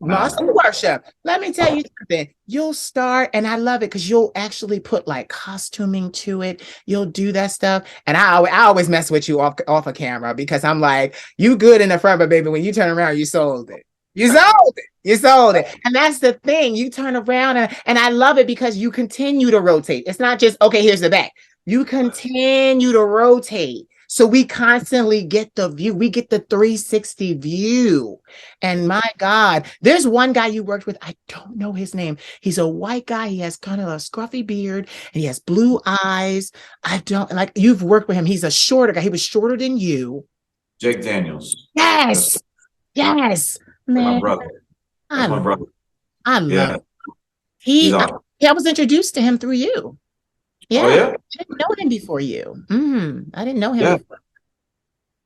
Must Uh, worship. Let me tell you something. You'll start, and I love it because you'll actually put like costuming to it. You'll do that stuff, and I always mess with you off of camera because I'm like, you good in the front, but baby, when you turn around, you sold it. You sold it. You sold it. And that's the thing. You turn around and I love it because you continue to rotate. It's not just, okay, here's the back. You continue to rotate. So we constantly get the view. We get the 360 view. And my God, there's one guy you worked with. I don't know his name. He's a white guy. He has kind of a scruffy beard and he has blue eyes. I don't like you've worked with him. He's a shorter guy. He was shorter than you. Jake Daniels. Yes. Yes. That's my Man, brother. I That's my brother. I love Yeah. it. He's He awesome. I was introduced to him through you. Oh Yeah. yeah. I didn't know him before you. I didn't know him Yeah. before.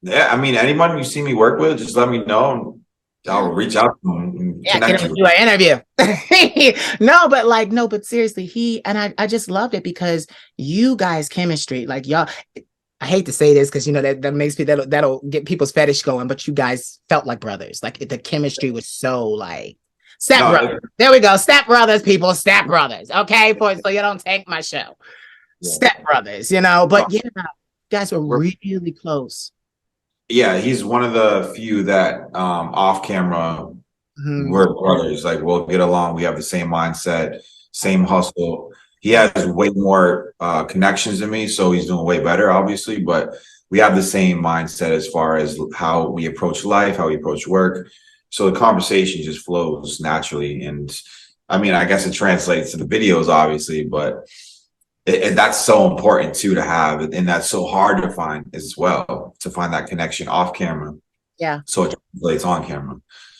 Yeah. I mean, anyone you see me work with, just let me know. I'll reach out to him and Yeah, get connect him to you. do an interview. No, but seriously, I just loved it because you guys' chemistry, like y'all, I hate to say this because you know that makes me that'll get people's fetish going, but you guys felt like brothers. Like the chemistry was so like step No, brothers. There we go. Step brothers, people, step brothers. Okay, so you don't tank my show. yeah. Step brothers, you know, but yeah, you guys were We're- really close. yeah, he's one of the few that off camera Mhm. we're brothers. Like we'll get along. We have the same mindset, same hustle. He has way more connections than me, so he's doing way better, obviously. But we have the same mindset as far as how we approach life, how we approach work. So the conversation just flows naturally. And I mean, I guess it translates to the videos, obviously, but that's so important too to have, and that's so hard to find as well, to find that connection off camera. Yeah. So it translates on camera.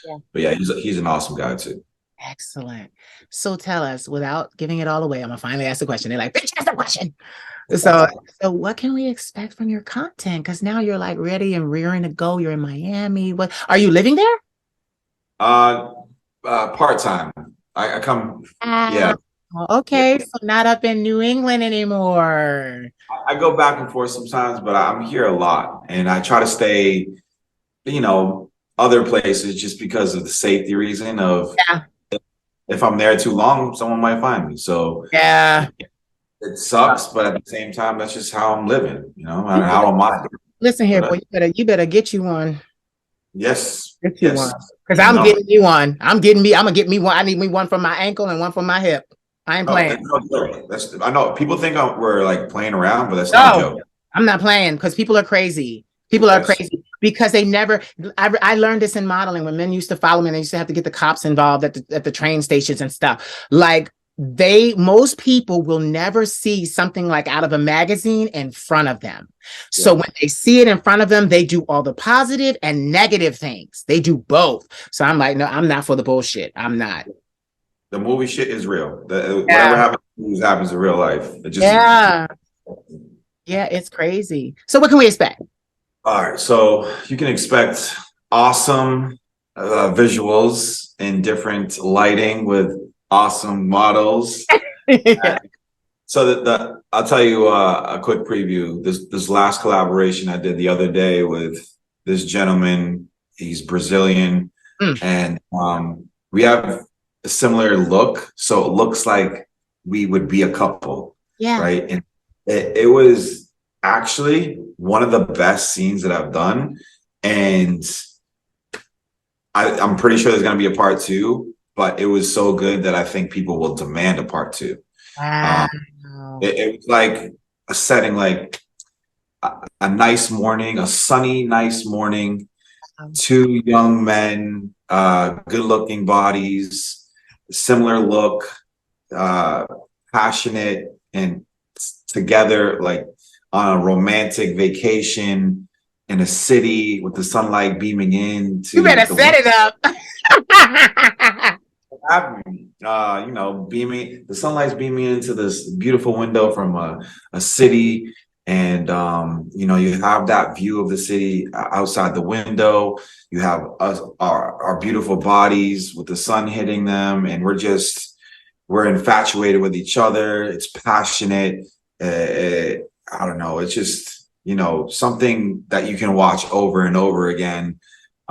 Yeah. But yeah, he's an awesome guy too. Excellent. So tell us, without giving it all away, I'm gonna finally ask the question. They're like, bitch, ask the question. So what can we expect from your content? Because now you're like ready and rearing to go. You're in Miami. What are you living there? Part-time. I come, yeah. Okay, so not up in New England anymore. I go back and forth sometimes, but I'm here a lot, and I try to stay, other places just because of the safety reason of Yeah. if I'm there too long, someone might find me. So Yeah. it sucks, but at the same time, that's just how I'm living. I don't mind. Listen here, But, boy. You better get you one. yes, Get you yes. one. Because I'm getting me one. I'm gonna get me one. I need me one from my ankle and one from my hip. I ain't No, playing. that's no joke. I know people think we're like playing around, but that's no No, joke. I'm not playing because people are crazy. People are Yes. crazy because they never. I learned this in modeling when men used to follow me and they used to have to get the cops involved at the train stations and stuff. Like most people will never see something like out of a magazine in front of them. So when they see it in front of them, they do all the positive and negative things. They do both. So I'm like, no, I'm not for the bullshit. I'm not. The movie shit is real. Whatever happens in real life. It just Yeah, it's crazy. So what can we expect? All right, so you can expect awesome visuals and different lighting with awesome models. So I'll tell you a quick preview. This last collaboration I did the other day with this gentleman. He's Brazilian, and we have a similar look. So it looks like we would be a couple, right? And it was actually one of the best scenes that I've done, and I'm pretty sure there's going to be a part two. But it was so good that I think people will demand a part two. Wow. It was like a setting, like a nice morning, a sunny, nice morning. Two young men, good-looking bodies, similar look, passionate and together, like on a romantic vacation in a city with the sunlight beaming in. You better set it up. Beaming, the sunlight's beaming into this beautiful window from a city, and you have that view of the city outside the window. You have our beautiful bodies with the sun hitting them, and we're infatuated with each other. It's passionate. I don't know. It's just something that you can watch over and over again.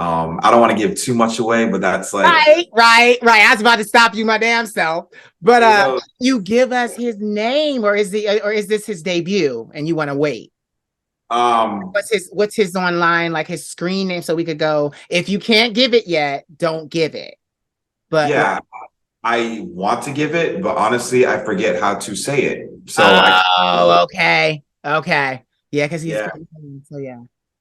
I don't want to give too much away, but that's like right. I was about to stop you, my damn self. But you give us his name, or is this his debut? And you want to wait? What's his online, like his screen name, so we could go. If you can't give it yet, don't give it. But yeah, I want to give it, but honestly, I forget how to say it. So okay, yeah, because he's so yeah.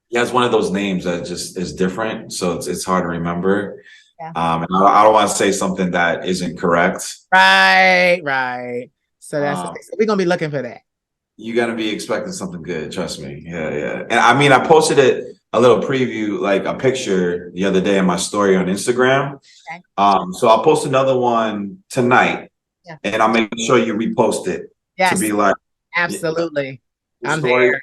He has one of those names that just is different, so it's hard to remember. Yeah. And I don't want to say something that isn't correct. Right. So so we're gonna be looking for that. You're gonna be expecting something good, trust me. Yeah. And I mean, I posted a little preview, like a picture the other day in my story on Instagram. Okay. So I'll post another one tonight, and I'll make sure you repost it to be like absolutely. I'm there.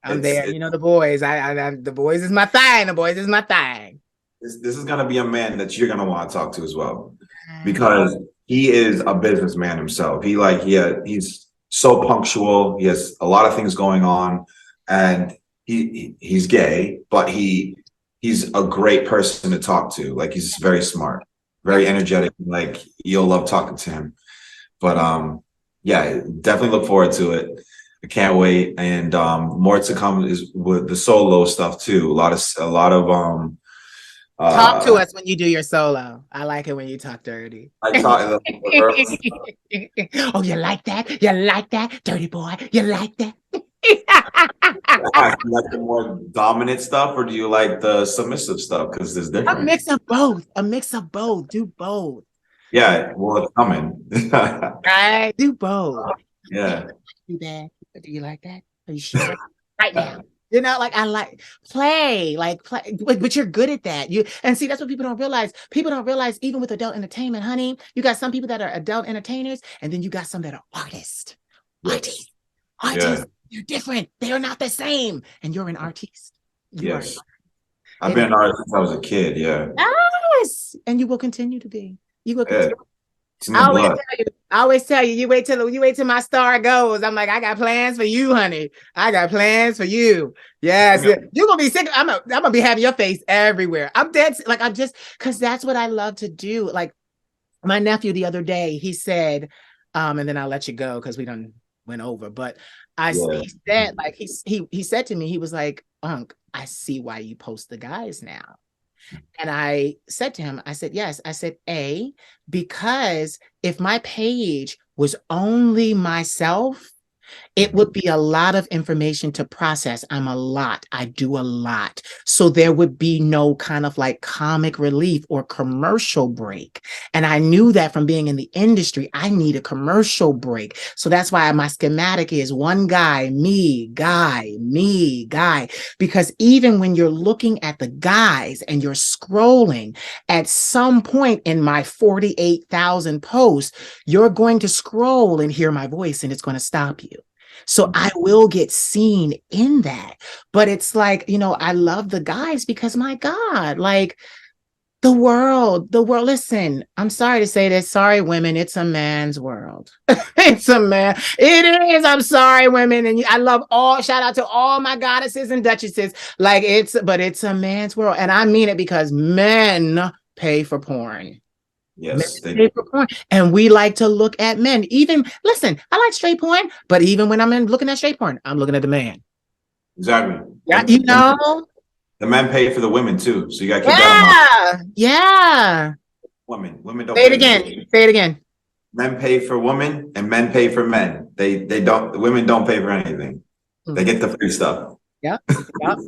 I'm there. The boys. The boys is my thing. The boys is my thing. this is gonna be a man that you're gonna want to talk to as well, Right. because he is a businessman himself. He's so punctual. He has a lot of things going on, and he's gay, but he's a great person to talk to. Like, he's very smart, very energetic. Like, you'll love talking to him. But yeah, definitely look forward to it. I can't wait, and more to come is with the solo stuff too. A lot of Talk to uh us when you do your solo. I like it when you talk dirty. I talk Oh, you like that? You like that, dirty boy? You like that? do you like the more dominant stuff, or do you like the submissive stuff? Because there's A different. mix of both. A mix of both. Do both. Yeah, well, it's coming. Right? Do both. Hey, Yeah. do that. Do you like that? Are you sure? Right now. You know, like I like play, but you're good at that. You and see that's what people don't realize. People don't realize even with adult entertainment, honey, you got some people that are adult entertainers, and then you got some that are artists. Yes. Artists, artists, Yeah. they're different. They are not the same. And you're an artist. You are. Yes. I've It been is. an artist since I was a kid. Yeah. Yes, and you will continue to be. You will Yeah. continue. It's in the blood. I always tell you, you wait till my star goes. I'm like, I got plans for you, honey. I got plans for you. Yes, Yeah. you're gonna be sick. I'm gonna be having your face everywhere. I'm dead. Like I'm just because that's what I love to do. Like my nephew the other day, he said, and then I'll let you go because we done went over. But Yeah. he said, like he said to me, he was like, Unc, I see why you post the guys now. And I said to him, I said, yes. I said, because if my page was only myself, it would be a lot of information to process. I do a lot. So there would be no kind of like comic relief or commercial break. And I knew that from being in the industry, I need a commercial break. So that's why my schematic is one guy, me, guy. Because even when you're looking at the guys and you're scrolling, at some point in my 48,000 posts, you're going to scroll and hear my voice and it's going to stop you. So I will get seen in that. But it's like, I love the guys because my God, like the world, listen, I'm sorry to say this. Sorry, women, it's a man's world. It's a man. It is. I'm sorry, women. And I love shout out to all my goddesses and duchesses. But it's a man's world. And I mean it because men pay for porn. Men Yes. pay for porn. And we like to look at men. Even listen, I like straight porn, but even when I'm looking at straight porn, I'm looking at the man. Exactly. Yeah, The men pay for the women too, so you gotta keep that in mind. Yeah. Women don't Say it pay for again. Say it again. men pay for women and men pay for men. They don't. The women don't pay for anything. They get the free stuff. Yep.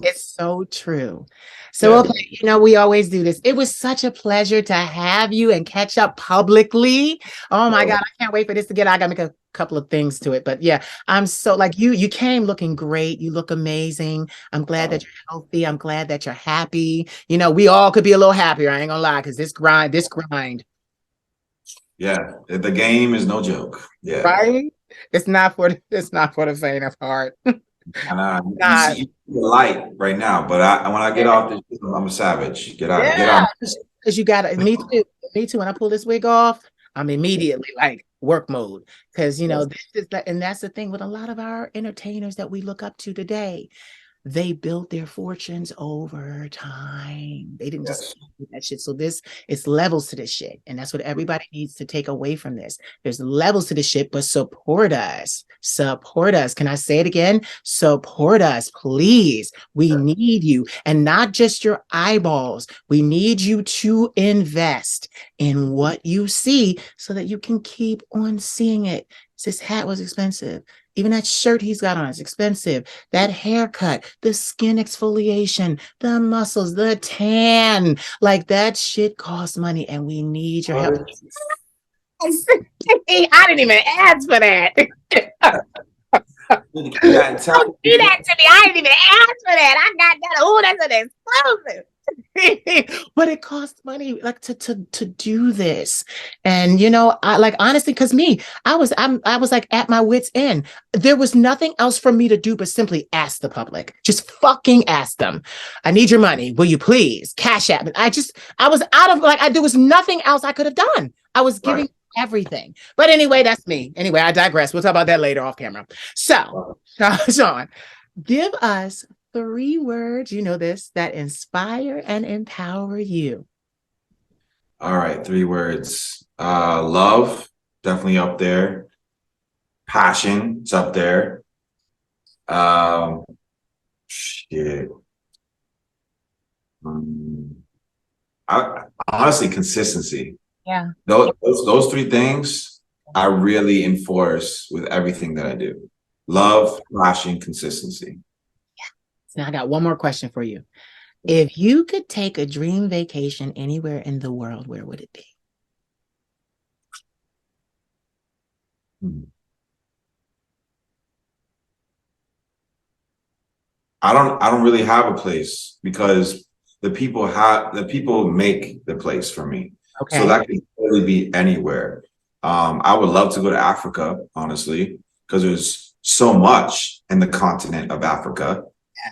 It's so true. So, Yeah. okay, we always do this. It was such a pleasure to have you and catch up publicly. Oh my God, I can't wait for this to get out. I gotta make a couple of things to it. But yeah, I'm so like you came looking great. You look amazing. I'm glad that you're healthy. I'm glad that you're happy. We all could be a little happier. I ain't gonna lie, because this grind. Yeah. The game is no joke. Yeah. Right? It's not for the faint of heart. And you Not. see the light right now, but when I get off this, I'm a savage. Get Yeah, out. because you got it. Me too. Me too. When I pull this wig off, I'm immediately like work mode. Because Yes. this is that, and that's the thing with a lot of our entertainers that we look up to today. They built their fortunes over time. They didn't just Yes. do that shit. So it's levels to this shit. And that's what everybody needs to take away from this. There's levels to this shit, but support us. Support us. Can I say it again? Support us, please. We need you. And not just your eyeballs. We need you to invest in what you see so that you can keep on seeing it. This hat was expensive. Even that shirt he's got on is expensive. That haircut, the skin exfoliation, the muscles, the tan, like that shit costs money and we need your help. I didn't even ask for that. You gotta tell Don't do that to me. I didn't even ask for that. I got that. Oh, that's an exclusive. But it costs money like to do this. And I like honestly, because I was like at my wit's end. There was nothing else for me to do but simply ask the public. Just fucking ask them. I need your money. Will you please cash app? I was out of there was nothing else I could have done. I was giving everything. But anyway, that's me. Anyway, I digress. We'll talk about that later off camera. So, Sean, give us 3 words, you know this, that inspire and empower you. All right, 3 words. Love, definitely up there. Passion, it's up there. Shit. Honestly, consistency. Yeah. Those 3 things I really enforce with everything that I do. Love, passion, consistency. Now I got one more question for you. If you could take a dream vacation anywhere in the world, where would it be? I don't really have a place because the people make the place for me. Okay. So that can really be anywhere. I would love to go to Africa, honestly, because there's so much in the continent of Africa.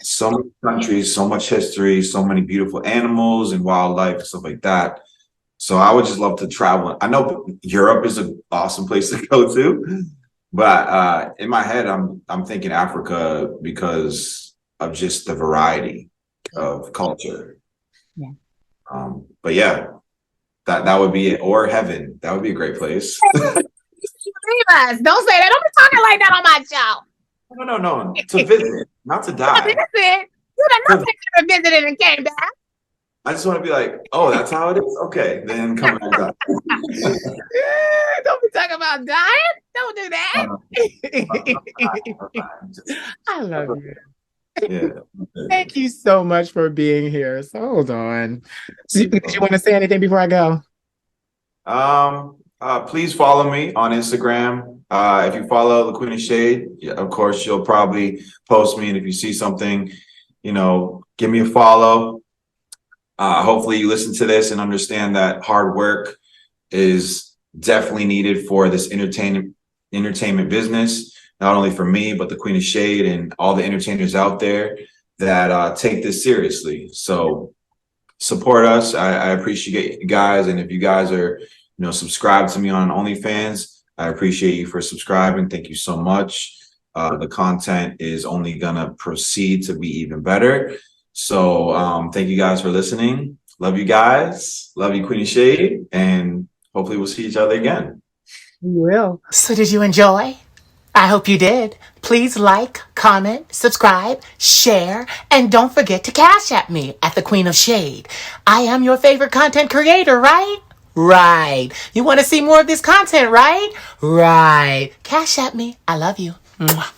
So many countries, so much history, so many beautiful animals and wildlife, stuff like that. So I would just love to travel. I know Europe is an awesome place to go to, but in my head, I'm thinking Africa because of just the variety of culture. Yeah. But yeah, that would be it. Or heaven. That would be a great place. Leave us. Don't say that. Don't be talking like that on my show. No. To visit, not to die. Visit. You done never visited and came back. I just want to be like, oh, that's how it is? Okay, then come back. Don't be talking about dying. Don't do that. I love you. Yeah. Thank you so much for being here. So hold on. Did you want to say anything before I go? Please follow me on Instagram. If you follow the Queen of Shade, of course, you'll probably post me. And if you see something, give me a follow. Hopefully you listen to this and understand that hard work is definitely needed for this entertainment business, not only for me, but the Queen of Shade and all the entertainers out there that take this seriously. So support us. I appreciate you guys. And if you guys are, subscribe to me on OnlyFans, I appreciate you for subscribing. Thank you so much. The content is only gonna proceed to be even better. So thank you guys for listening. Love you guys. Love you, Queen of Shade. And hopefully we'll see each other again. We will. So did you enjoy? I hope you did. Please like, comment, subscribe, share, and don't forget to cash at me at the Queen of Shade. I am your favorite content creator, right? Right. You want to see more of this content, right? Right. Cash at me. I love you. Mwah.